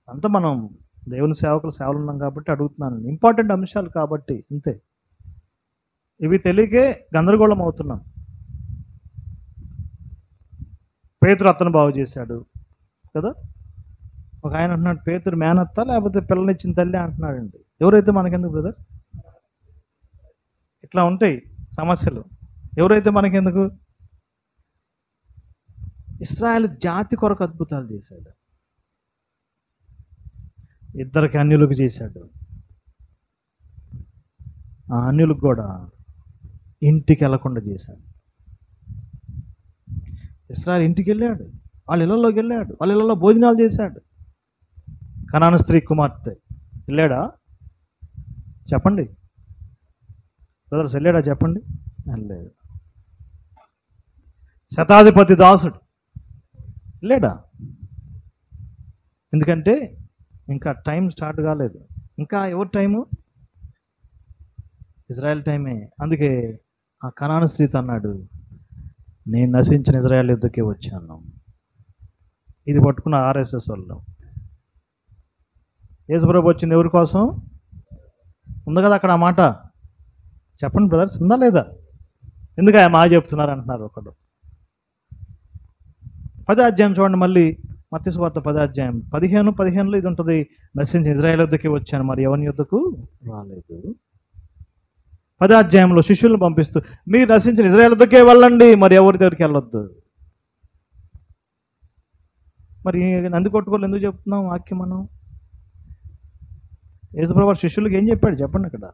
అంతా మనం దేవుని సేవలు ఉన్నాం కాబట్టి అడుగుతున్నాను, ఇంపార్టెంట్ అంశాలు కాబట్టి అంతే. ఇవి తెలియకే గందరగోళం అవుతున్నాం. పేతురు అతను బాగు చేశాడు కదా. ఒక ఆయన అంటున్నాడు పేతురు మేనత్త లేకపోతే పిల్లనిచ్చిన తల్లి అంటున్నాడండి. ఎవరైతే మనకెందుకు బ్రదర్? ఇట్లా ఉంటాయి సమస్యలు. ఎవరైతే మనకెందుకు? ఇశ్రాయేలు జాతి కొరకు అద్భుతాలు చేశాడు. ఇద్దరికి అన్యులకు చేశాడు. ఆ అన్యులకు కూడా ఇంటికి వెళ్లకుండా చేశాడు. ఇశ్రాయేలు ఇంటికి వెళ్ళాడు, వాళ్ళ ఇళ్లలోకి వెళ్ళాడు, వాళ్ళ ఇళ్లలో భోజనాలు చేశాడు. కనాను స్త్రీ కుమార్తె వెళ్ళాడా? చెప్పండి బ్రదర్స్, వెళ్ళాడా? చెప్పండి. వెళ్ళాడు. శతాధిపతి దాసుడు వెళ్ళాడా? ఎందుకంటే ఇంకా టైం స్టార్ట్ కాలేదు. ఇంకా ఎవరి టైము? ఇజ్రాయెల్ టైమే. అందుకే ఆ కనాను స్త్రీతో అన్నాడు, నేను నశించిన ఇజ్రాయెల్ యుద్ధకే వచ్చాను. ఇది పట్టుకున్న ఆర్ఎస్ఎస్ వాళ్ళు. యేసు ప్రభు వచ్చింది ఎవరి కోసం? ఉంది కదా అక్కడ ఆ మాట. చెప్పండి బ్రదర్స్, ఉందా లేదా? ఎందుకు ఆ మాట చెప్తున్నారు అంటున్నారు ఒకడు. 10వ అధ్యాయం చూడండి మళ్ళీ, మత్తయి సువార్త 10వ అధ్యాయం 15:15 ఇది ఉంటుంది. నశించిన ఇజ్రాయేల్ యుద్ధకి వచ్చాను, మరి ఎవరి యుద్ధకు రాలేదు. 10వ అధ్యాయంలో శిష్యులను పంపిస్తూ మీరు నశించిన ఇజ్రాయేల్ యుద్ధకే వెళ్ళండి, మరి ఎవరి దగ్గరికి వెళ్ళొద్దు. మరి నంది కొట్టుకోలు ఎందుకు చెప్తున్నాం వాక్యం మనం? యేసుప్రభు శిష్యులకు ఏం చెప్పాడు చెప్పండి అక్కడ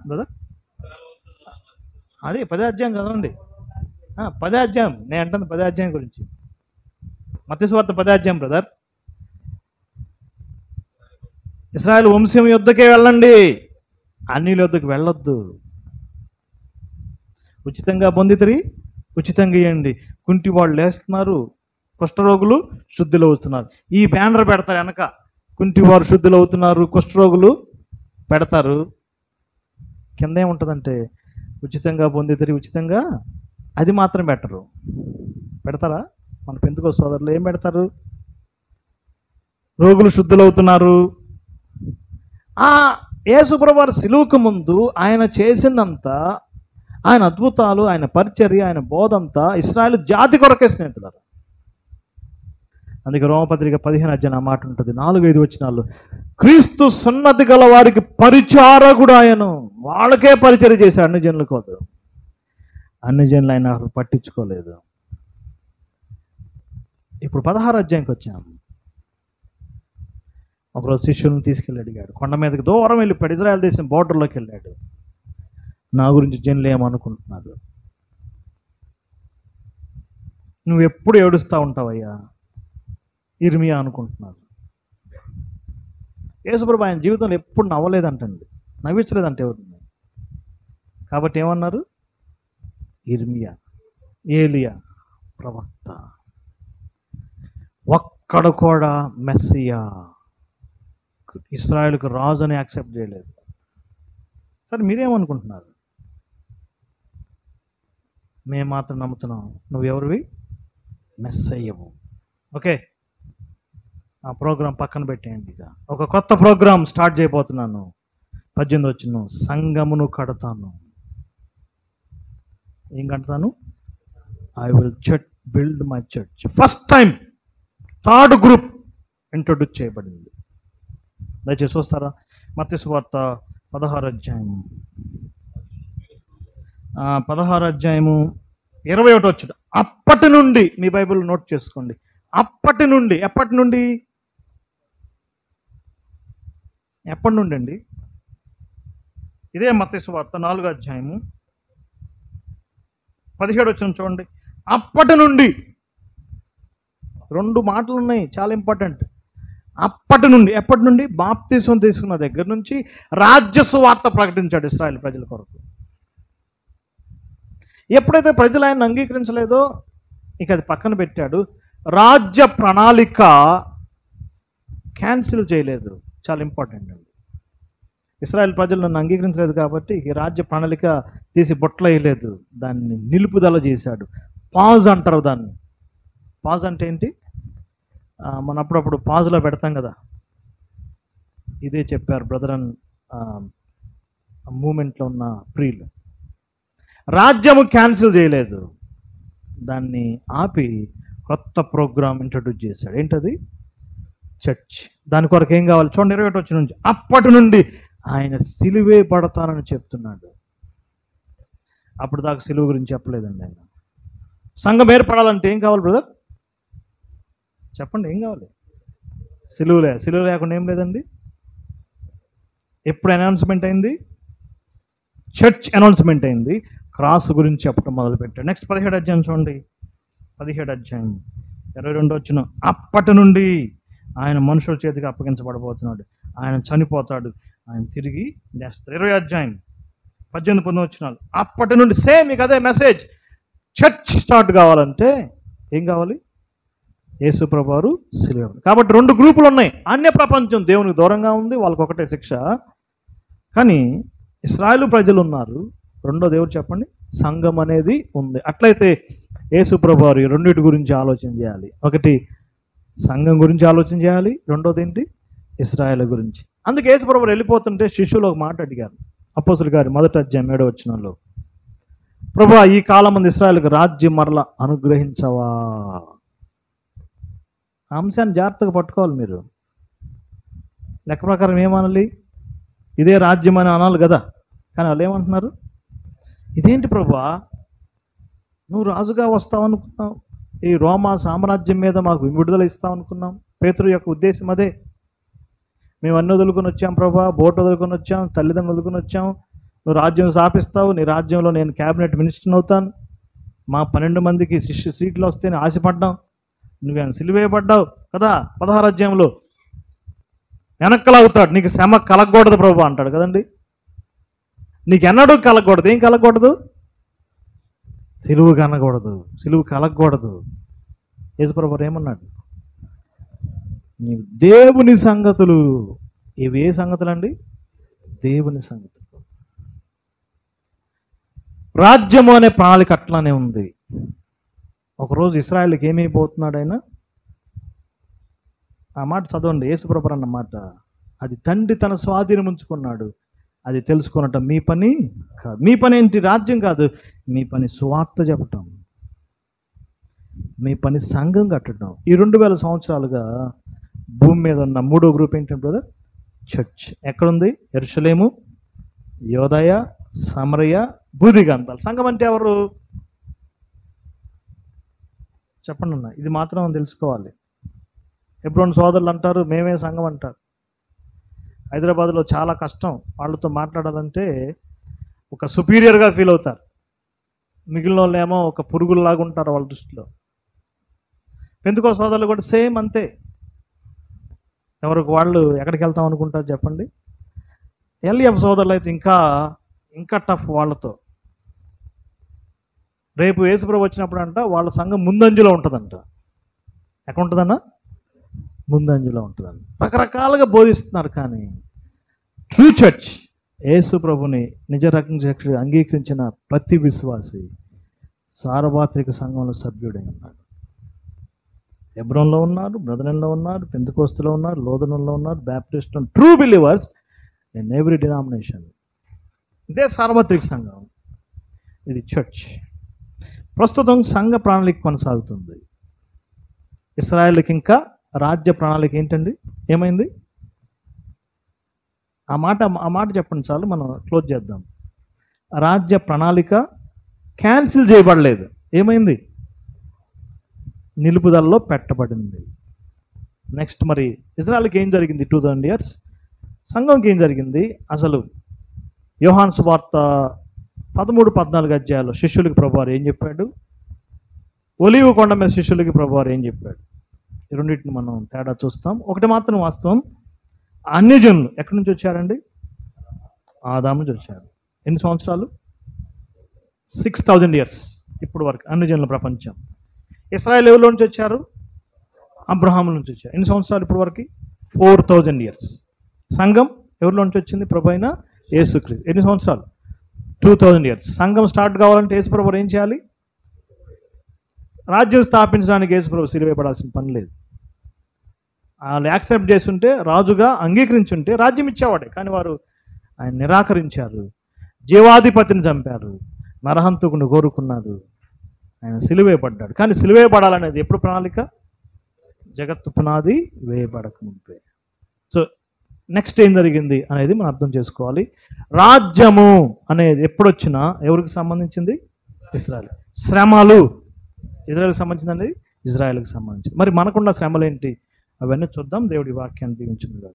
బ్రదర్? అదే 10వ అధ్యాయం చదవండి. 10వ అధ్యాయం నేను అంటాను, 10వ అధ్యాయం గురించి. మత్తయి సువార్త 10వ అధ్యాయం బ్రదర్. ఇశ్రాయేలు వంశం యుద్ధకే వెళ్ళండి, అన్యుల యుద్ధకు వెళ్ళొద్దు. ఉచితంగా పొందితిరి, ఉచితంగా ఇవ్వండి. కుంటి వాళ్ళు లేస్తున్నారు, కుష్ఠరోగులు శుద్ధిలో అవుతున్నారు. ఈ బ్యానర్ పెడతారు వెనక, కుంటివారు శుద్ధిలో అవుతున్నారు, కుష్ఠరోగులు పెడతారు. కింద ఏముంటుందంటే ఉచితంగా పొందితిరి, ఉచితంగా, అది మాత్రం పెట్టరు. పెడతారా? మన పెంతుకోస్తు సోదరులు ఏం పెడతారు? రోగులు శుద్ధులు అవుతున్నారు. యేసుప్రభువు వారి సిలువకు ముందు ఆయన చేసిందంతా, ఆయన అద్భుతాలు, ఆయన పరిచర్య, ఆయన బోధంతా ఇశ్రాయేలు జాతి కొరకే స్నేహితులారా. అందుకే రోమపత్రిక 15వ అధ్యాయం ఆ మాట ఉంటుంది, 4-5 వచనాలు. క్రీస్తు సున్నతి గల వారికి పరిచారకుడు ఆయను, వాళ్ళకే పరిచర్య చేశాడు, అన్ని జనులు కాదు. అన్ని జనులు ఆయన పట్టించుకోలేదు. ఇప్పుడు 16వ అధ్యాయంకి వచ్చాము. ఒకరోజు శిష్యులను తీసుకెళ్ళి అడిగాడు, కొండ మీదకి దూరం వెళ్ళిపోయాడు, ఇజ్రాయెల్ దేశం బోర్డర్లోకి వెళ్ళాడు. నా గురించి జనులు ఏమనుకుంటున్నారు? నువ్వు ఎప్పుడు ఏడుస్తూ ఉంటావయ్యా ఇర్మియా అనుకుంటున్నారు. యేసుప్రభు ఆయన జీవితంలో ఎప్పుడు నవ్వలేదంటండి, నవ్వించలేదంటే ఎవరిని. కాబట్టి ఏమన్నారు? ఇర్మియా, ఏలియా ప్రవక్త. ఒక్కడ కూడా మెస్సియా, ఇశ్రాయేలుకు రాజు అని యాక్సెప్ట్ చేయలేదు. సరే మీరేమనుకుంటున్నారు? మేము మాత్రం నమ్ముతున్నాం. నువ్వు ఎవరివి? మెస్సయ్యవు. ఓకే, ఆ ప్రోగ్రాం పక్కన పెట్టేయండి. ఇక ఒక కొత్త ప్రోగ్రాం స్టార్ట్ చేయబోతున్నాను. 18 వచనం, సంఘమును కడతాను. ఏం కడతాను? I will build my church. First time 3rd group introduce చేయబడింది. దయచేసి చూస్తారా? మత్తయి సువార్త 16వ అధ్యాయం 16వ అధ్యాయము 21వ వచనం. అప్పటి నుండి, మీ బైబిల్ నోట్ చేసుకోండి, అప్పటి నుండి, ఎప్పటి నుండి? ఎప్పటి నుండి అండి? ఇదే మత్తయి సువార్త 4వ అధ్యాయము 17వ వచనం చూడండి. అప్పటి నుండి, 2 మాటలు ఉన్నాయి, చాలా ఇంపార్టెంట్. అప్పటి నుండి, ఎప్పటి నుండి? బాప్తిసం తీసుకున్న దగ్గర నుంచి రాజ్య సువార్త ప్రకటించాడు ఇశ్రాయేలు ప్రజల కొరకు. ఎప్పుడైతే ప్రజలు ఆయన అంగీకరించలేదో ఇక అది పక్కన పెట్టాడు. రాజ్య ప్రణాళిక క్యాన్సిల్ చేయలేదు, చాలా ఇంపార్టెంట్ అండి. ఇశ్రాయేల్ ప్రజలు నన్ను అంగీకరించలేదు కాబట్టి ఈ రాజ్య ప్రణాళిక తీసి బొట్ల వేయలేదు, దాన్ని నిలుపుదల చేశాడు. పాజ్ అంటారు దాన్ని. పాజ్ అంటే ఏంటి? మనం అప్పుడప్పుడు పాజ్లో పెడతాం కదా, ఇదే చెప్పారు బ్రదర్ అండ్ మూమెంట్లో ఉన్న ప్రియులు. రాజ్యము క్యాన్సిల్ చేయలేదు, దాన్ని ఆపి కొత్త ప్రోగ్రామ్ ఇంట్రడ్యూస్ చేశాడు. ఏంటది? చర్చ్. దాని కొరకు ఏం కావాలి చూడండి, 21వ వచనం నుంచి. అప్పటి నుండి ఆయన సిలువే పడతానని చెప్తున్నాడు. అప్పుడు దాకా సిలువ గురించి చెప్పలేదండి ఆయన. సంఘం ఏర్పడాలంటే ఏం కావాలి బ్రదర్? చెప్పండి, ఏం కావాలి? సిలువలే. సిలువ లేకుండా ఏం లేదండి. ఎప్పుడు అనౌన్స్మెంట్ అయింది? చర్చ్ అనౌన్స్మెంట్ అయింది. క్రాస్ గురించి చెప్పడం మొదలుపెట్టాడు. నెక్స్ట్ 17వ అధ్యాయం చూడండి, 17వ అధ్యాయం 22వ వచనం. అప్పటి నుండి ఆయన మనుషుల చేతికి అప్పగించబడబోతున్నాడు, ఆయన చనిపోతాడు, ఆయన తిరిగి లేస్తాడు. 20వ అధ్యాయం 18-19 వచనాలు. అప్పటి నుండి సేమ్ ఇక అదే మెసేజ్. చర్చ్ స్టార్ట్ కావాలంటే ఏం కావాలి? యేసు ప్రభువారు సిలువ. కాబట్టి 2 గ్రూపులు ఉన్నాయి. అన్య ప్రపంచం దేవునికి దూరంగా ఉంది, వాళ్ళకి ఒకటే శిక్ష. కానీ ఇశ్రాయేలు ప్రజలు ఉన్నారు. రెండో దేవుడు చెప్పండి, సంఘం అనేది ఉంది. అట్లయితే యేసు ప్రభువారు ఈ రెండింటి గురించి ఆలోచన చేయాలి. ఒకటి సంఘం గురించి ఆలోచన చేయాలి, రెండోది ఏంటి? ఇశ్రాయేలు గురించి. అందుకే యేసుప్రభు వెళ్ళిపోతుంటే శిష్యులు ఒక మాట అడిగారు. అపోస్తలుల గారి 1వ అధ్యాయం 7వ వచనంలో, ప్రభువా, ఈ కాలం మంది ఇశ్రాయేలుకు రాజ్యం మరల అనుగ్రహించవా? ఆ అంశాన్ని జాగ్రత్తగా పట్టుకోవాలి మీరు. లెక్క ప్రకారం ఏమనాలి? ఇదే రాజ్యం అని అనాలి కదా. కానీ వాళ్ళు ఏమంటున్నారు? ఇదేంటి ప్రభువా, నువ్వు రాజుగా వస్తావు అనుకున్నావు, ఈ రోమా సామ్రాజ్యం మీద మాకు విడుదల ఇస్తావు అనుకున్నాం. పేతురు యొక్క ఉద్దేశం అదే. మేము అన్ని వదులుకొని వచ్చాం ప్రభువా, బోట్ వదులుకొని వచ్చాం, తల్లిదండ్రులు వదులుకొని వచ్చాం, నువ్వు రాజ్యం స్థాపిస్తావు, నీ రాజ్యంలో నేను క్యాబినెట్ మినిస్టర్ని అవుతాను, మా 12 మందికి సీట్లు వస్తేనే ఆశపడ్డాం, నువ్వేమైనా సిలువేయబడ్డావు కదా 16వ అధ్యాయంలో. వెనక్కలాగుతాడు, నీకు శ్రమ కలగకూడదు ప్రభు అంటాడు కదండి. నీకు ఎన్నడూ కలగకూడదు. ఏం కలగకూడదు? సిలువు కనకూడదు, సిలువు కలగకూడదు. యేసుప్రభు ఏమన్నాడు? నీవు దేవుని సంగతులు. ఇవి ఏ సంగతులు అండి? దేవుని సంగతులు. రాజ్యము అనే ప్రణాళిక అట్లానే ఉంది. ఒకరోజు ఇశ్రాయేలుకి ఏమైపోతున్నాడు ఆయన? ఆ మాట చదవండి, యేసుప్రభు అన్న మాట. అది తండ్రి తన స్వాధీనం ఉంచుకున్నాడు, అది తెలుసుకున్నట్టు మీ పని కాదు. మీ పని ఏంటి? రాజ్యం కాదు. మీ పని సువార్త చెప్పటం, మీ పని సంఘం కట్టడం. ఈ 2000 సంవత్సరాలుగా భూమి మీద ఉన్న 3వ గ్రూప్ ఏంటంటే బ్రదర్, చర్చ్. ఎక్కడుంది? యెరూషలేము, యోదయ, సమరయ, బూదిగంతాలు. సంఘం అంటే ఎవరు చెప్పండి అన్న, ఇది మాత్రం తెలుసుకోవాలి. హెబ్రోను సోదరులు అంటారు మేమే సంఘం అంటారు. హైదరాబాద్లో చాలా కష్టం వాళ్ళతో మాట్లాడాలంటే. ఒక సుపీరియర్గా ఫీల్ అవుతారు, మిగిలిన వాళ్ళు ఏమో ఒక పురుగుల్లాగా ఉంటారు వాళ్ళ దృష్టిలో. పెంతుకోస్తు సోదరులు కూడా సేమ్ అంతే. ఎవరికి వాళ్ళు ఎక్కడికి వెళ్తాం అనుకుంటారు చెప్పండి. ఎల్ఈఎఫ్ సోదరులు అయితే ఇంకా టఫ్ వాళ్ళతో. రేపు యేసుప్రభు వచ్చినప్పుడు అంట వాళ్ళ సంఘం ముందంజలో ఉంటుందంట. ఎక్కడ ఉంటుందన్న? ముందంజలో ఉంటుందంట. రకరకాలుగా బోధిస్తున్నారు. కానీ ట్రూ చర్చ్, యేసుప్రభుని నిజ రక్షకుడిగా అంగీకరించిన ప్రతి విశ్వాసి సార్వత్రిక సంఘంలో సభ్యుడై ఉన్నాడు. హెబ్రోన్లో ఉన్నారు, బ్రదరన్లో ఉన్నారు, పెంతెకోస్తులో ఉన్నారు, లోదనంలో ఉన్నారు, Baptist, true believers in every denomination. ఇదే సార్వత్రిక సంఘం, ఇది చర్చ్. ప్రస్తుతం సంఘ ప్రణాళిక కొనసాగుతుంది. ఇశ్రాయేలుకి ఇంకా రాజ్య ప్రణాళిక ఏంటండి? ఏమైంది? ఆ మాట చెప్పండి చాలు, మనం క్లోజ్ చేద్దాం. రాజ్య ప్రణాళిక క్యాన్సిల్ చేయబడలేదు. ఏమైంది? నిలుపుదలలో పెట్టబడింది. నెక్స్ట్ మరి ఇజ్రాయెల్కి ఏం జరిగింది? 2000 years. సంఘంకి ఏం జరిగింది? అసలు యోహాను సువార్త 13-14 అధ్యాయాలు శిష్యులకి ప్రభువారు ఏం చెప్పాడు? ఒలీవ కొండ మీద శిష్యులకి ప్రభువారు ఏం చెప్పాడు? ఈ రెండింటిని మనం తేడా చూస్తాం. ఒకటి మాత్రం వాస్తవం, అన్యజనులు ఎక్కడి నుంచి వచ్చారండి? ఆదాము నుంచి వచ్చారు. ఎన్ని సంవత్సరాలు? 6000 years ఇప్పుడు వరకు అన్యజనుల ప్రపంచం. ఇశ్రాయేలు ఎవరి నుంచి వచ్చారు? అబ్రహాము నుంచి వచ్చారు. ఎన్ని సంవత్సరాలు ఇప్పుడు వరకు? 4000 years. సంఘం ఎవరిలో నుంచి వచ్చింది? ప్రభు అయిన యేసుక్రీస్తు. ఎన్ని సంవత్సరాలు? 2000 years. సంఘం స్టార్ట్ కావాలంటే యేసుప్రభు ఏం చేయాలి? రాజ్యం స్థాపించడానికి యేసుప్రభు సిలువేయబడాల్సిన పని లేదు. వాళ్ళు యాక్సెప్ట్ చేస్తుంటే, రాజుగా అంగీకరించుంటే రాజ్యం ఇచ్చేవాడే. కానీ వారు ఆయన నిరాకరించారు, జీవాధిపతిని చంపారు, నరహంతకుని కోరుకున్నారు, ఆయన సిలువేయబడ్డాడు. కానీ సిలువేయబడాలనేది ఎప్పుడు ప్రణాళిక? జగత్తు పునాది వేయబడక ముందే. సో నెక్స్ట్ ఏం జరిగింది అనేది మనం అర్థం చేసుకోవాలి. రాజ్యము అనేది ఎప్పుడొచ్చినా ఎవరికి సంబంధించింది? ఇశ్రాయేల్. శ్రమలు ఇజ్రాయెల్కి సంబంధించింది, ఇజ్రాయెల్కి సంబంధించింది. మరి మనకున్న శ్రమలు ఏంటి? అవన్నీ చూద్దాం. దేవుడి వాక్యాన్ని దీవించును గాక.